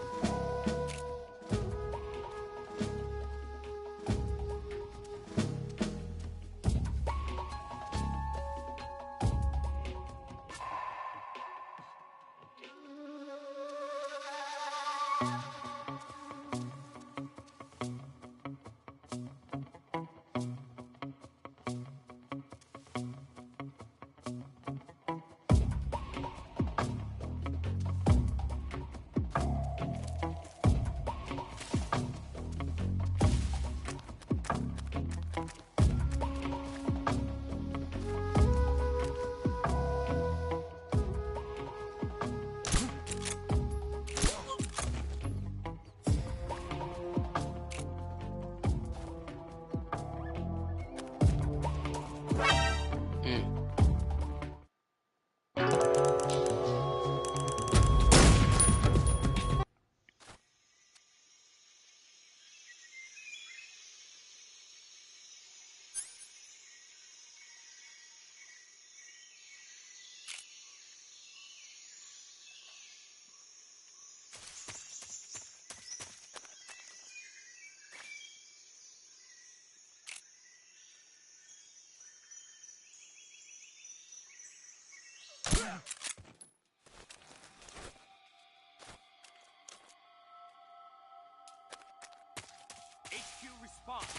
HQ response.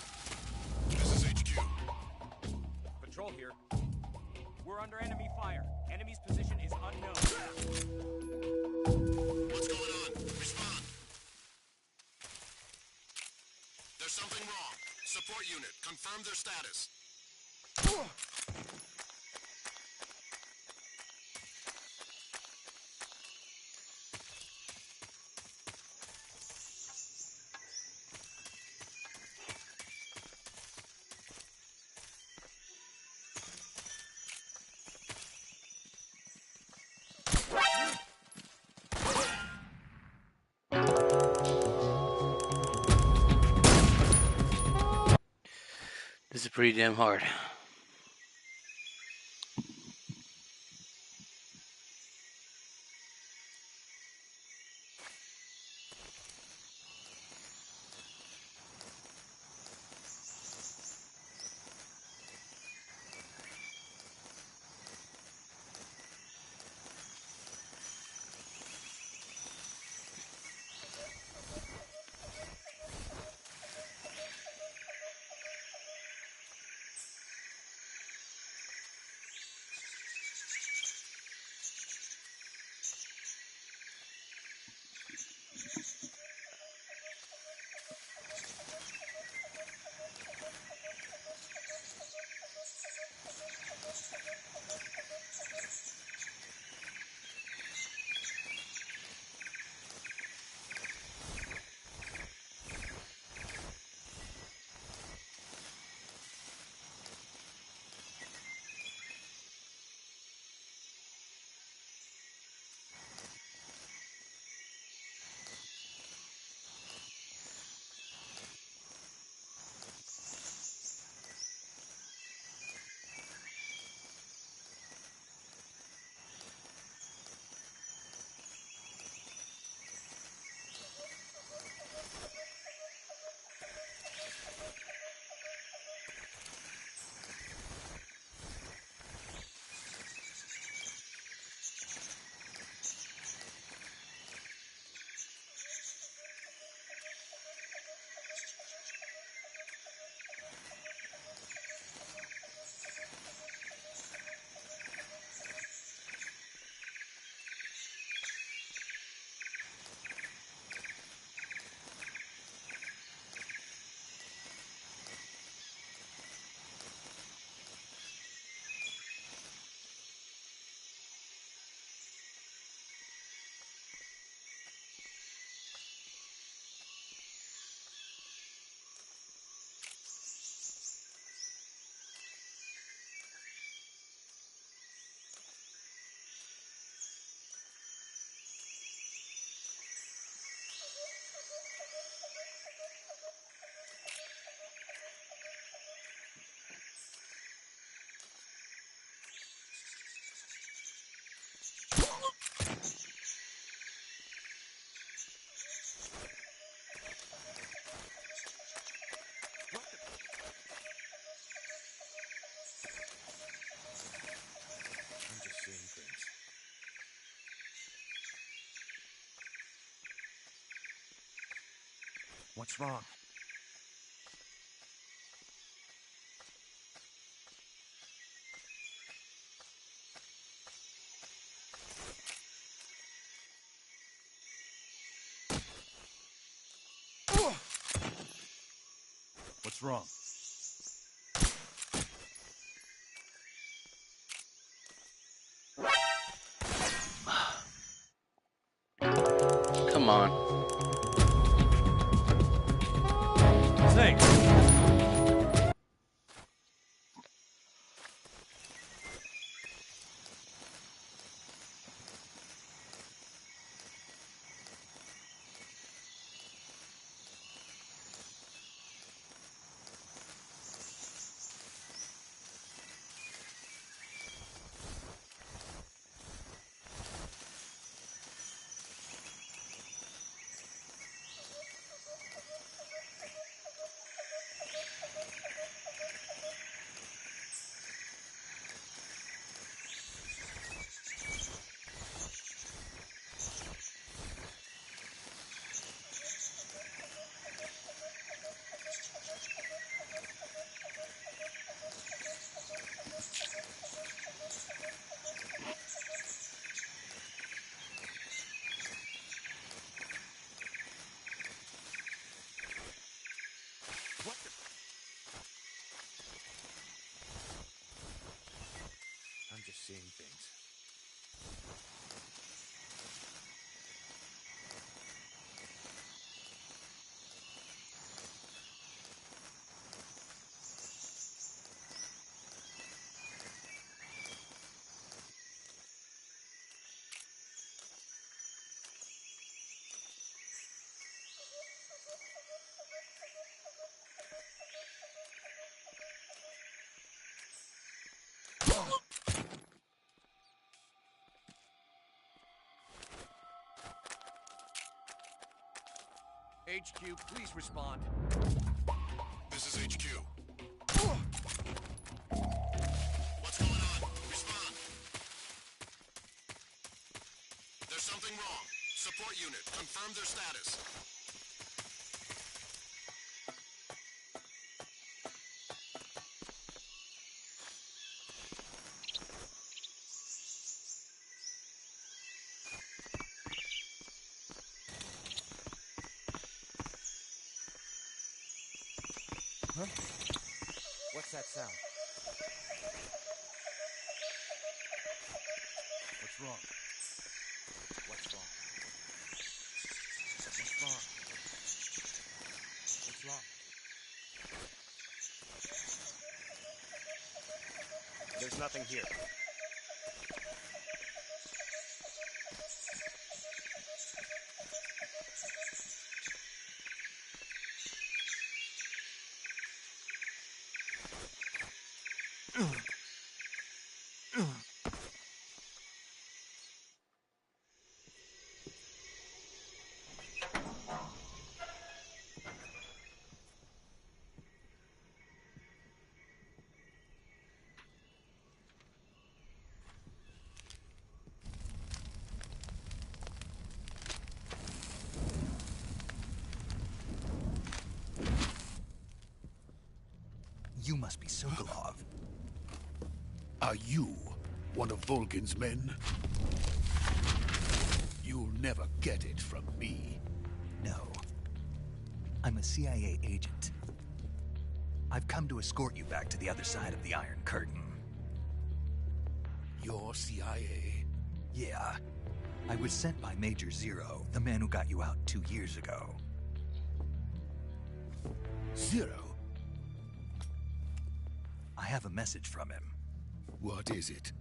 This is HQ. Patrol here. We're under enemy fire. Enemy's position is unknown. What's going on? Respond. There's something wrong. Support unit, confirm their status. This is pretty damn hard. What's wrong? What's wrong? Come on. Thanks. What the? I'm just seeing things. HQ, please respond. This is HQ. What's going on? Respond. There's something wrong. Support unit, confirm their status. Huh? What's that sound? What's wrong? What's wrong? What's wrong? What's wrong? There's nothing here. You must be Sokolov. Are you one of Volgin's men? You'll never get it from me. No. I'm a CIA agent. I've come to escort you back to the other side of the Iron Curtain. You're CIA? Yeah. I was sent by Major Zero, the man who got you out 2 years ago. Zero? I have a message from him. What is it?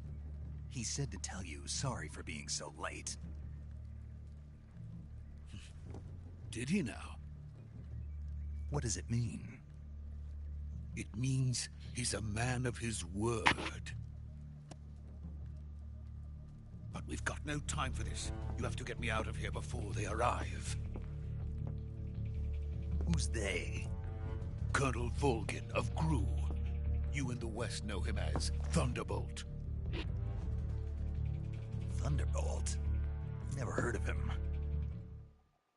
He said to tell you sorry for being so late. Did he now? What does it mean? It means he's a man of his word. But we've got no time for this. You have to get me out of here before they arrive. Who's they? Colonel Volgin of Gru. You in the West know him as Thunderbolt. Thunderbolt? Never heard of him.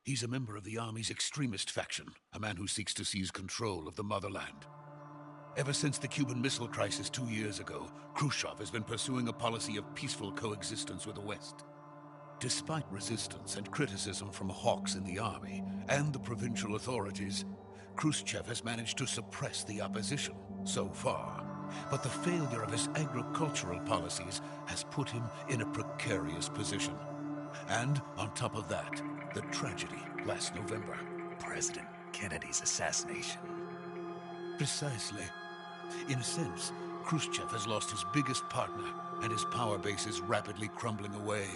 He's a member of the Army's extremist faction, a man who seeks to seize control of the motherland. Ever since the Cuban Missile Crisis 2 years ago, Khrushchev has been pursuing a policy of peaceful coexistence with the West. Despite resistance and criticism from hawks in the army and the provincial authorities, Khrushchev has managed to suppress the opposition so far. But the failure of his agricultural policies has put him in a precarious position. And on top of that, the tragedy last November. President Kennedy's assassination. Precisely. In a sense, Khrushchev has lost his biggest partner, and his power base is rapidly crumbling away.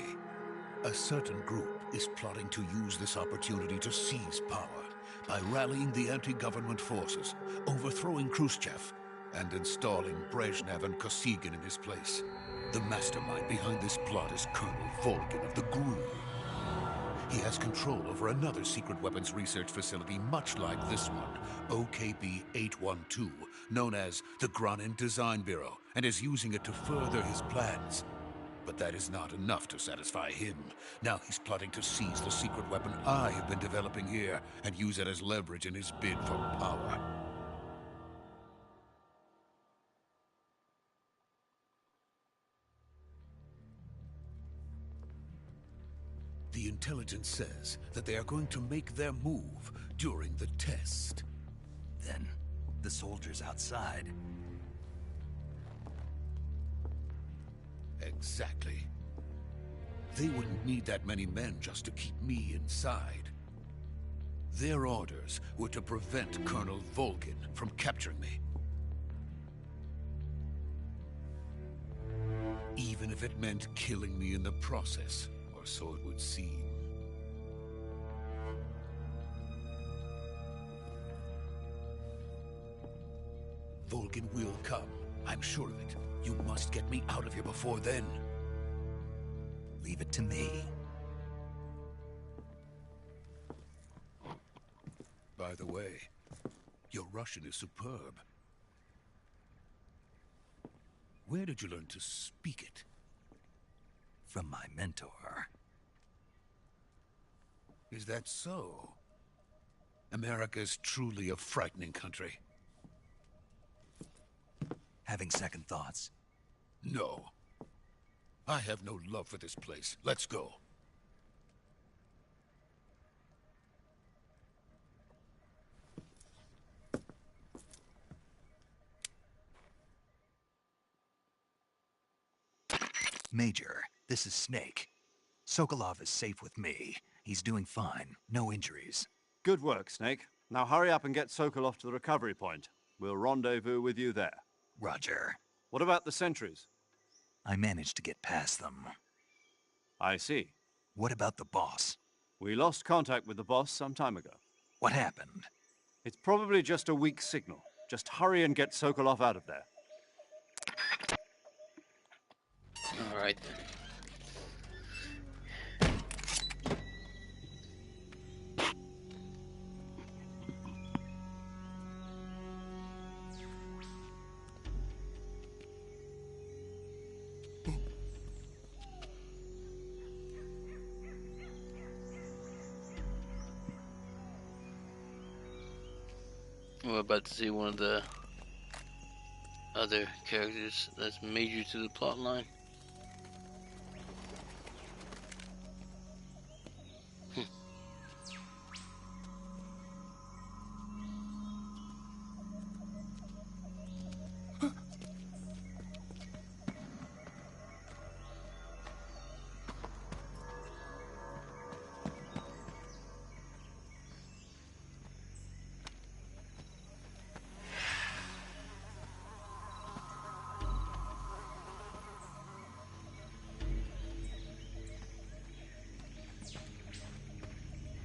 A certain group is plotting to use this opportunity to seize power by rallying the anti-government forces, overthrowing Khrushchev, and installing Brezhnev and Kosygin in his place. The mastermind behind this plot is Colonel Volgin of the GRU. He has control over another secret weapons research facility much like this one, OKB-812, known as the Granin Design Bureau, and is using it to further his plans. But that is not enough to satisfy him. Now he's plotting to seize the secret weapon I have been developing here and use it as leverage in his bid for power. The intelligence says that they are going to make their move during the test. Then, the soldiers outside. Exactly. They wouldn't need that many men just to keep me inside. Their orders were to prevent Colonel Volgin from capturing me. Even if it meant killing me in the process, or so it would seem. Volgin will come. I'm sure of it. You must get me out of here before then. Leave it to me. By the way, your Russian is superb. Where did you learn to speak it? From my mentor. Is that so? America is truly a frightening country. Having second thoughts? No. I have no love for this place. Let's go. Major, this is Snake. Sokolov is safe with me. He's doing fine. No injuries. Good work, Snake. Now hurry up and get Sokolov to the recovery point. We'll rendezvous with you there. Roger. What about the sentries? I managed to get past them. I see. What about the boss? We lost contact with the boss some time ago. What happened? It's probably just a weak signal. Just hurry and get Sokolov out of there. All right then. We're about to see one of the other characters that's major to the plot line.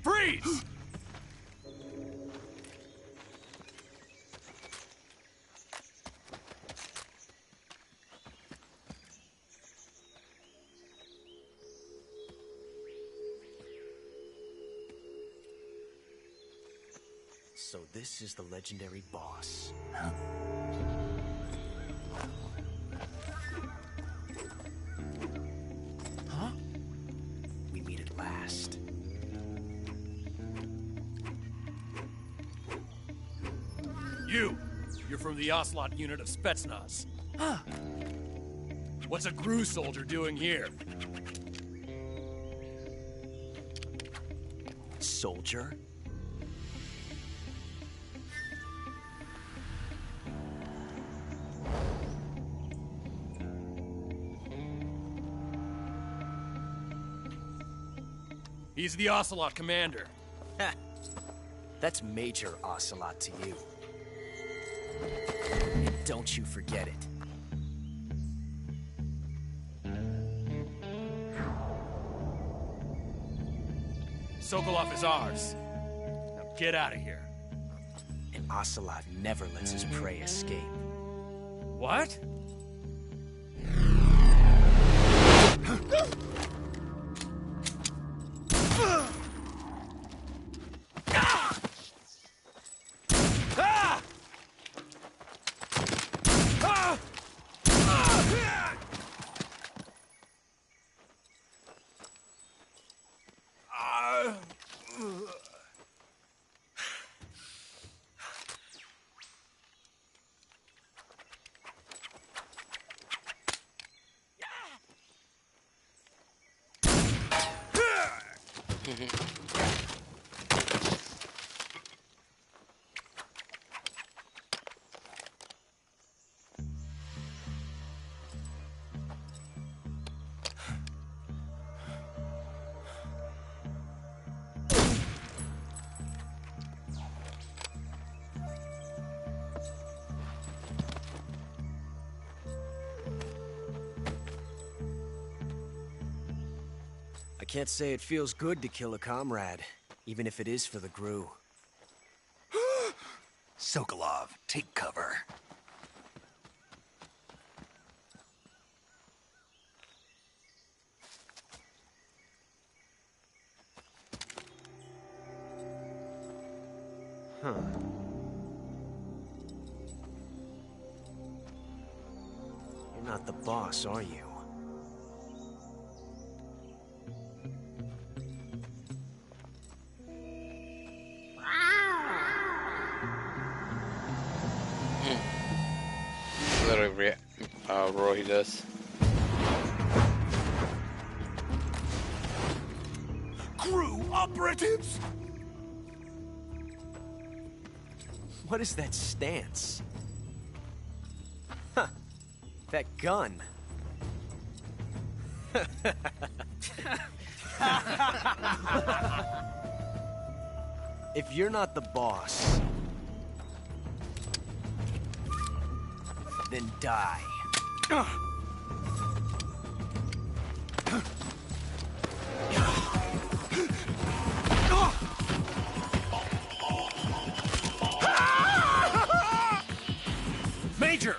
Freeze! So this is the legendary boss. Huh? Huh? We meet at last. You're from the Ocelot unit of Spetsnaz. What's a GRU soldier doing here? Soldier? He's the Ocelot commander. That's Major Ocelot to you. And don't you forget it. Sokolov is ours. Now get out of here. And Ocelot never lets his prey escape. What? I can't say it feels good to kill a comrade, even if it is for the GRU. Sokolov, take cover. Huh. You're not the boss, are you? Literally, Roy does. GRU operatives? What is that stance? Huh. That gun. If you're not the boss, then die. Major!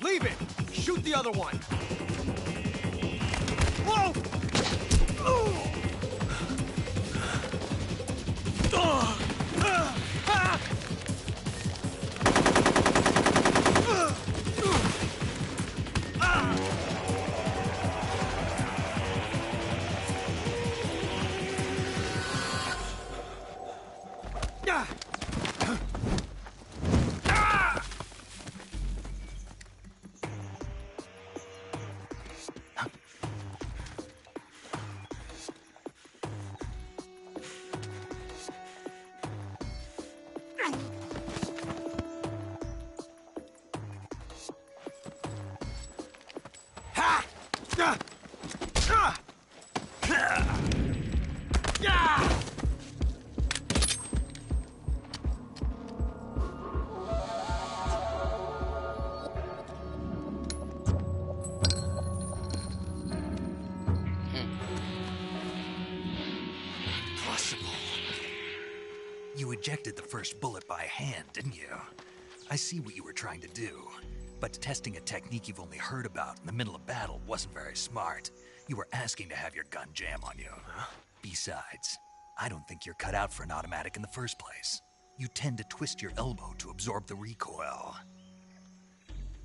Leave it! Shoot the other one! Whoa! You ejected the first bullet by hand, didn't you? I see what you were trying to do. But testing a technique you've only heard about in the middle of battle wasn't very smart. You were asking to have your gun jam on you. Besides, I don't think you're cut out for an automatic in the first place. You tend to twist your elbow to absorb the recoil.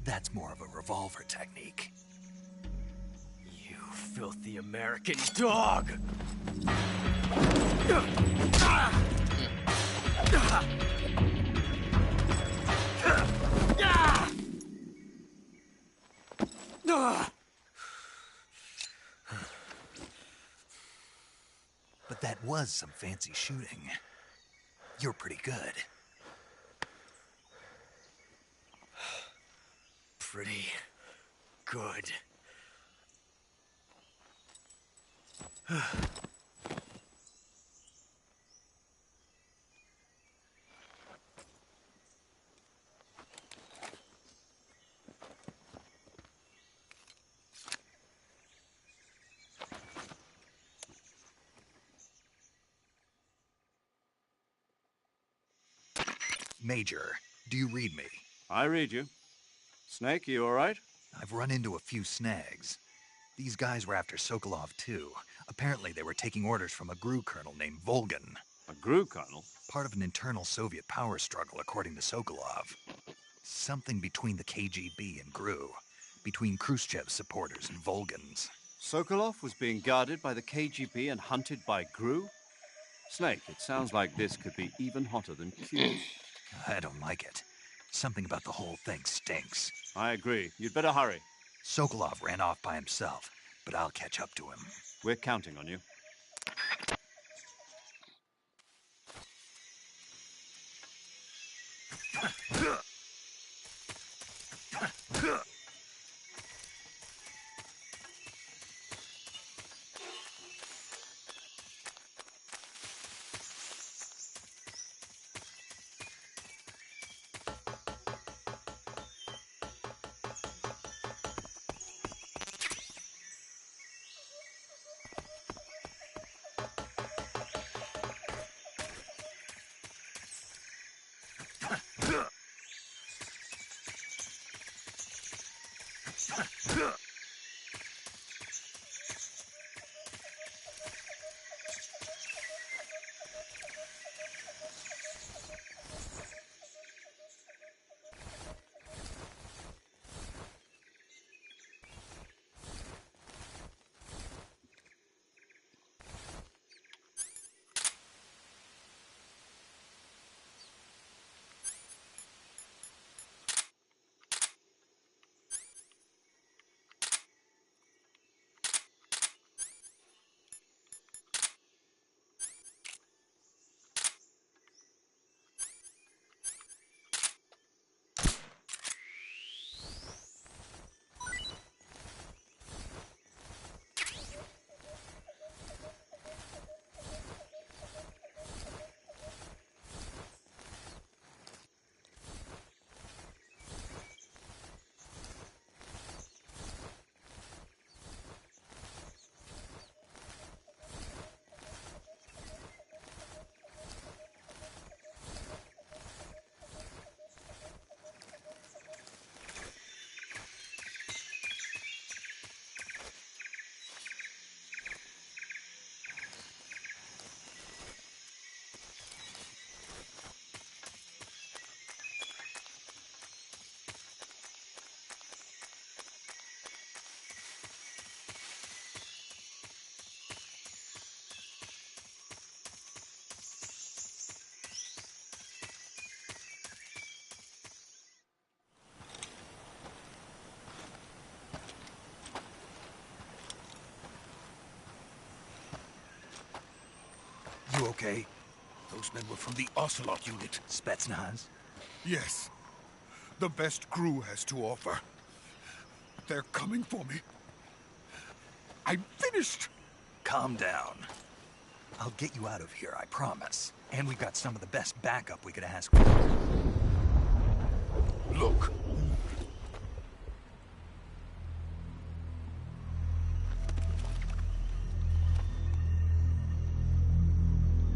That's more of a revolver technique. You filthy American dog! But that was some fancy shooting. You're pretty good. Pretty good. Major, do you read me? I read you. Snake, you all right? I've run into a few snags. These guys were after Sokolov too. Apparently they were taking orders from a GRU colonel named Volgin. A GRU colonel? Part of an internal Soviet power struggle, according to Sokolov. Something between the KGB and GRU. Between Khrushchev's supporters and Volgin's. Sokolov was being guarded by the KGB and hunted by GRU? Snake, it sounds like this could be even hotter than Q. I don't like it. Something about the whole thing stinks. I agree. You'd better hurry. Sokolov ran off by himself, but I'll catch up to him. We're counting on you. You okay? Those men were from the Ocelot unit. Spetsnaz? Yes. The best GRU has to offer. They're coming for me. I'm finished! Calm down. I'll get you out of here, I promise. And we've got some of the best backup we could ask for. Look.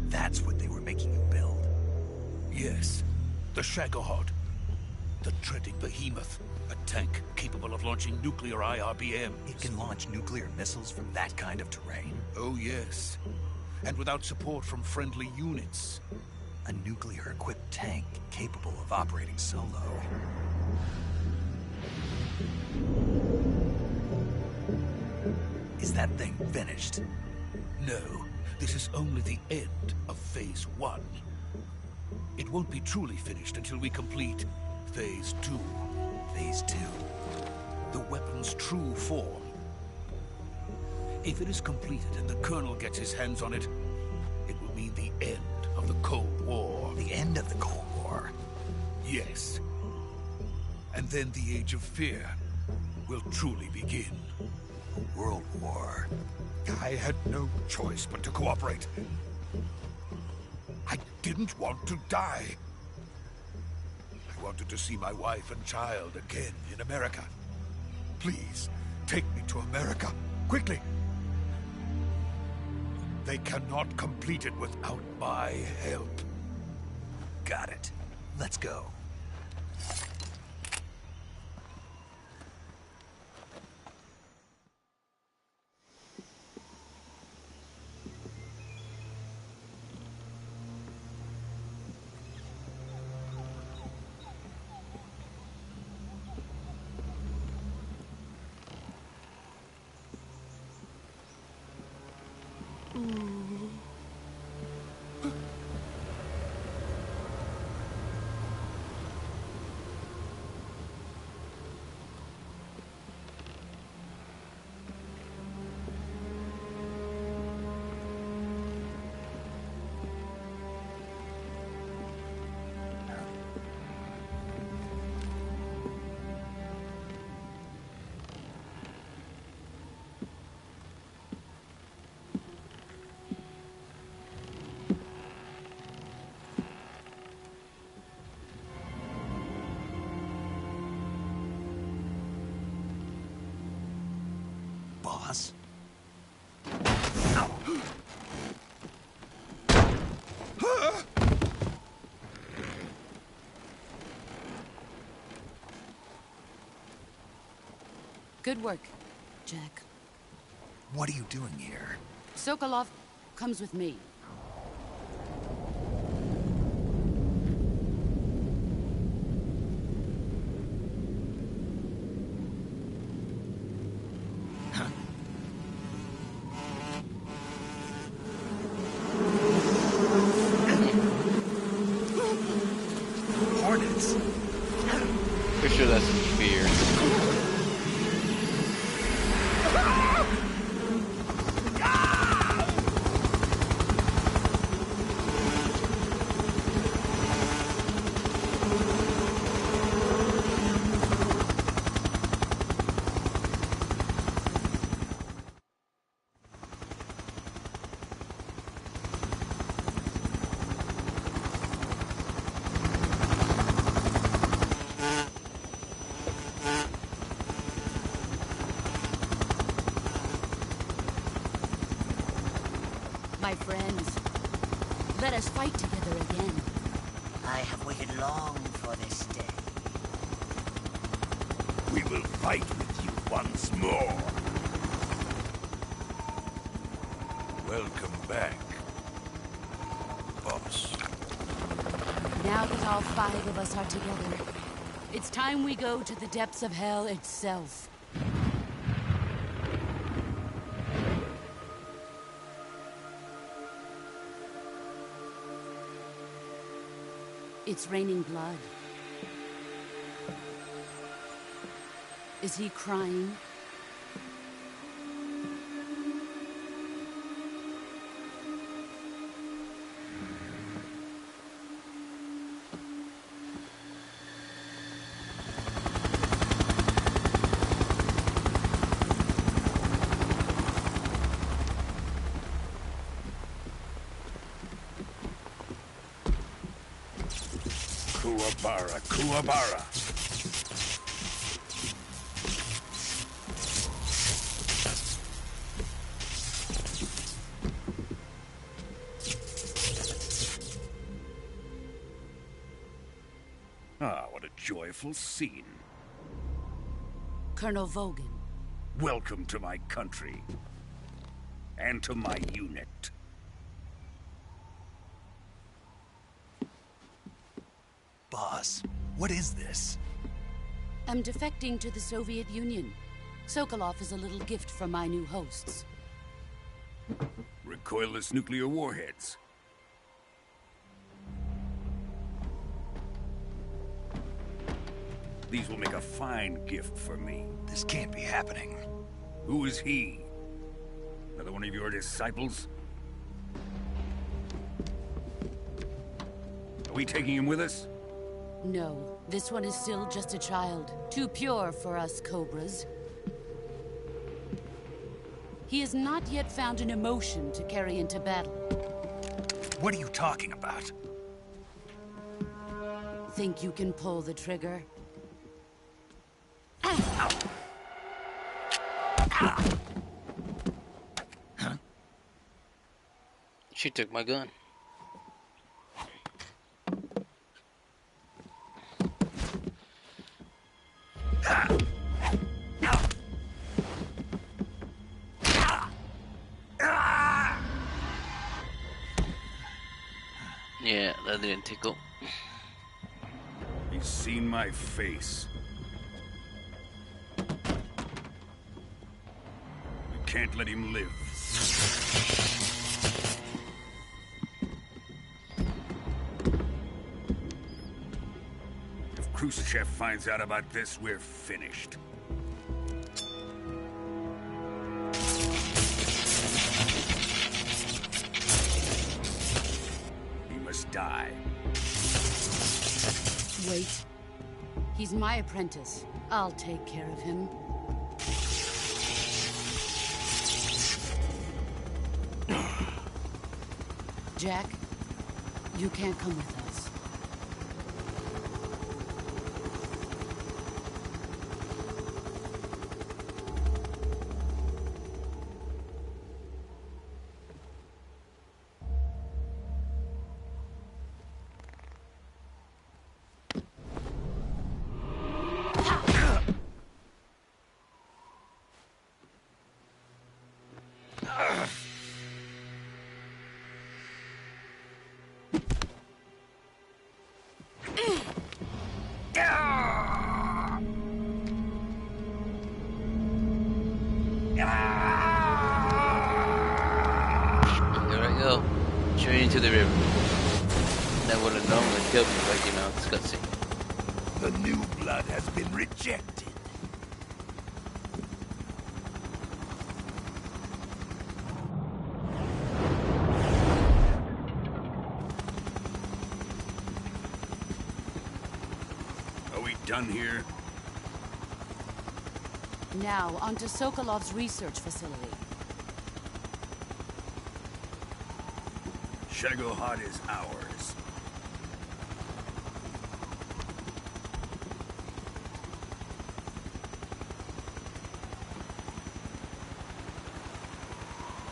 That's what they were making you build? Yes. The Shagohod. The treading behemoth. A tank capable of launching nuclear IRBMs. It can launch nuclear missiles from that kind of terrain? Oh, yes. And without support from friendly units. A nuclear-equipped tank capable of operating solo. Is that thing finished? No. This is only the end of Phase 1. It won't be truly finished until we complete Phase 2. Phase 2? The weapon's true form. If it is completed and the Colonel gets his hands on it, mean the end of the Cold War. The end of the Cold War? Yes. And then the Age of Fear will truly begin. A world war. I had no choice but to cooperate. I didn't want to die. I wanted to see my wife and child again in America. Please, take me to America, quickly. They cannot complete it without my help. Got it. Let's go. Boss? Good work, Jack. What are you doing here? Sokolov comes with me. Hornets. Pretty sure that's fear. My friends, let us fight together again. I have waited long for this day. We will fight with you once more. Welcome back, boss. Now that all 5 of us are together, it's time we go to the depths of hell itself. It's raining blood. Is he crying? Kuwabara, Kuwabara. Ah, what a joyful scene. Colonel Vogan. Welcome to my country. And to my unit. Boss, what is this? I'm defecting to the Soviet Union. Sokolov is a little gift from my new hosts. Recoilless nuclear warheads. These will make a fine gift for me. This can't be happening. Who is he? Another one of your disciples? We taking him with us? No, this one is still just a child. Too pure for us Cobras. He has not yet found an emotion to carry into battle. What are you talking about? Think you can pull the trigger? She took my gun. Yeah, that didn't tickle. He's seen my face. We can't let him live. If Khrushchev finds out about this, we're finished. He must die. Wait. He's my apprentice. I'll take care of him. Jack, you can't come with us. Into the river. That would have normally killed me if I came out of this cutscene. The new blood has been rejected. Are we done here? Now, onto Sokolov's research facility. Shagohod is ours.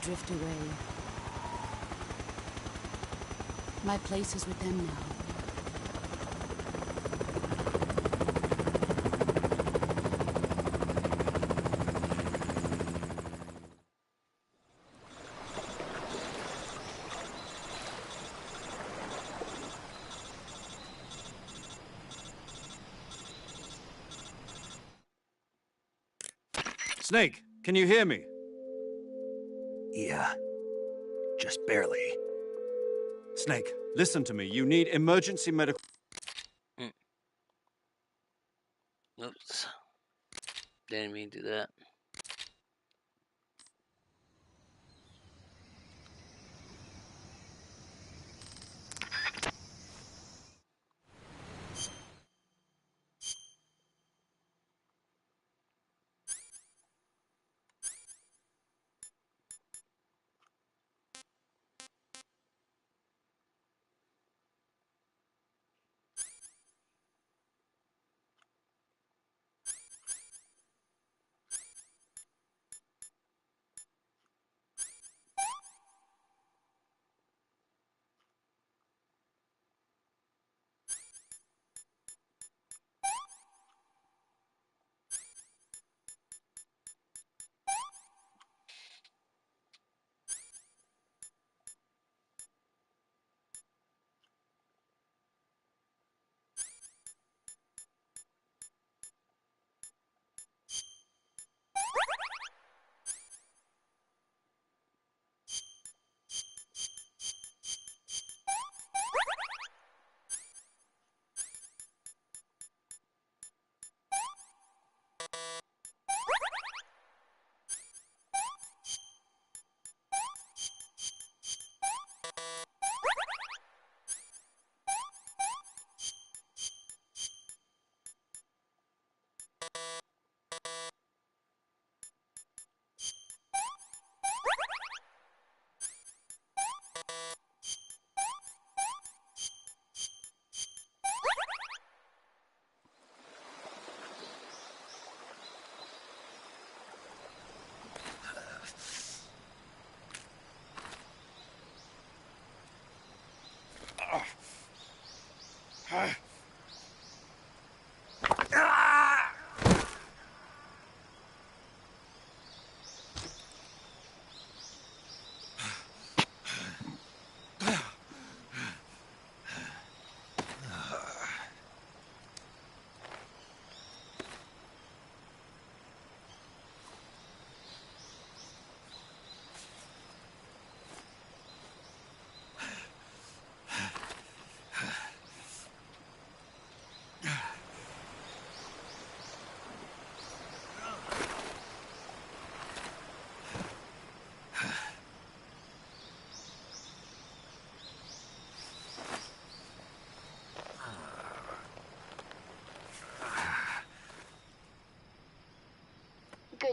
Drift away. My place is with them now. Snake, can you hear me? Yeah. Just barely. Snake, listen to me. You need emergency medical... Oops. Didn't mean to do that.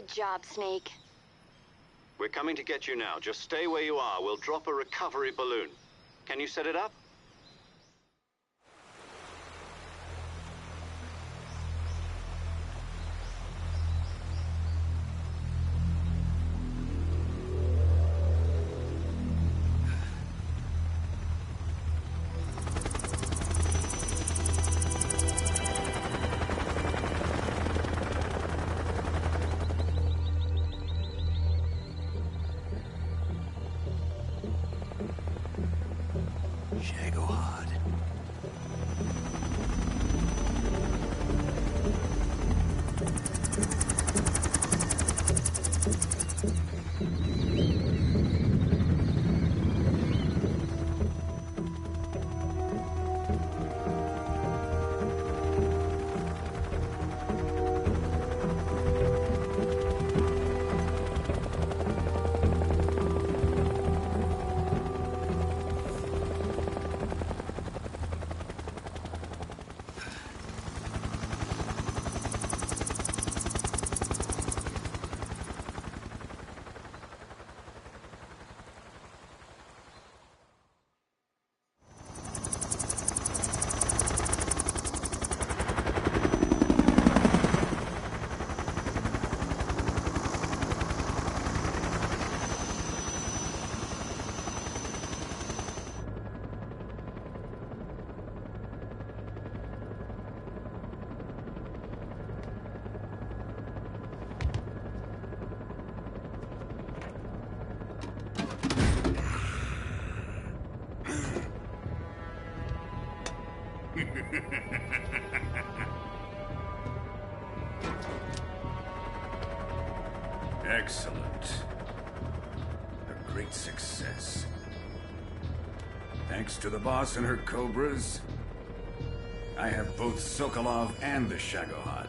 Good job, Snake. We're coming to get you now. Just stay where you are. We'll drop a recovery balloon. Can you set it up? Shagohod. Excellent. A great success. Thanks to the boss and her cobras, I have both Sokolov and the Shagohod.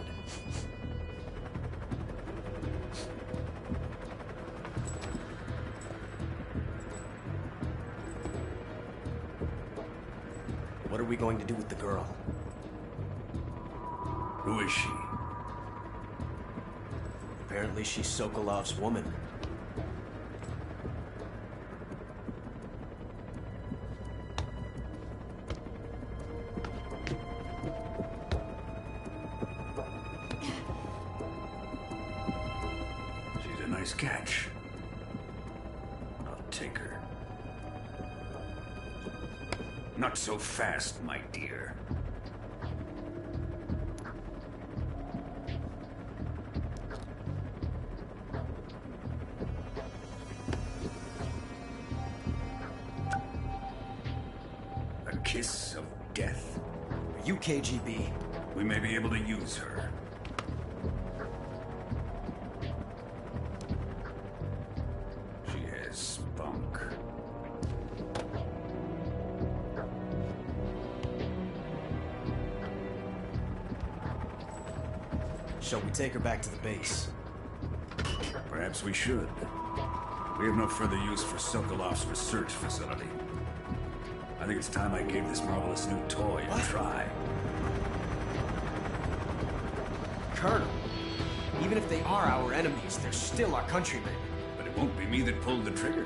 What are we going to do with the girl? Who is she? Apparently she's Sokolov's woman. She's a nice catch. I'll take her. Not so fast, my dear. A kiss of death? Are you KGB? We may be able to use her. She has spunk. Shall we take her back to the base? Perhaps we should. We have no further use for Sokolov's research facility. I think it's time I gave this marvelous new toy a try. Colonel, even if they are our enemies, they're still our countrymen. But it won't be me that pulled the trigger.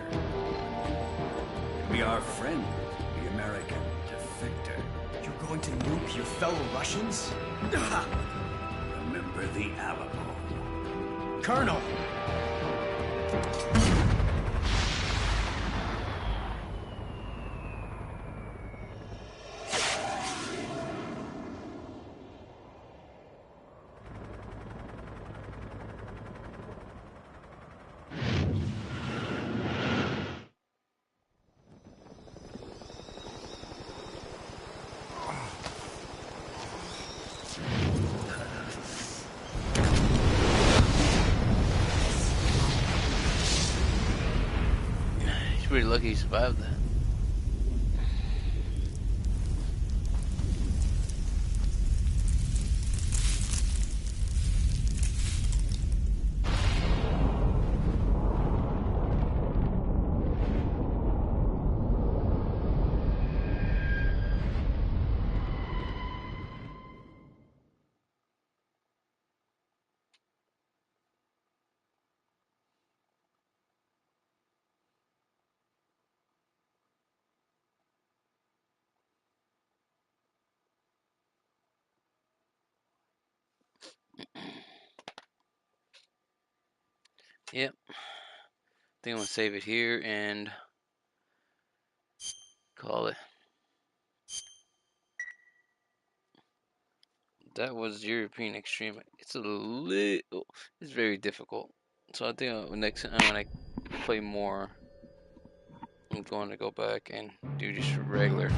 It'll be our friend, the American defector. You're going to nuke your fellow Russians? Remember the Alamo. Colonel! Pretty lucky he survived that. Yep. I think I'm gonna save it here and call it. That was European Extreme. It's a little, it's very difficult. So I think next time when I play more, I'm going to go back and do just regular.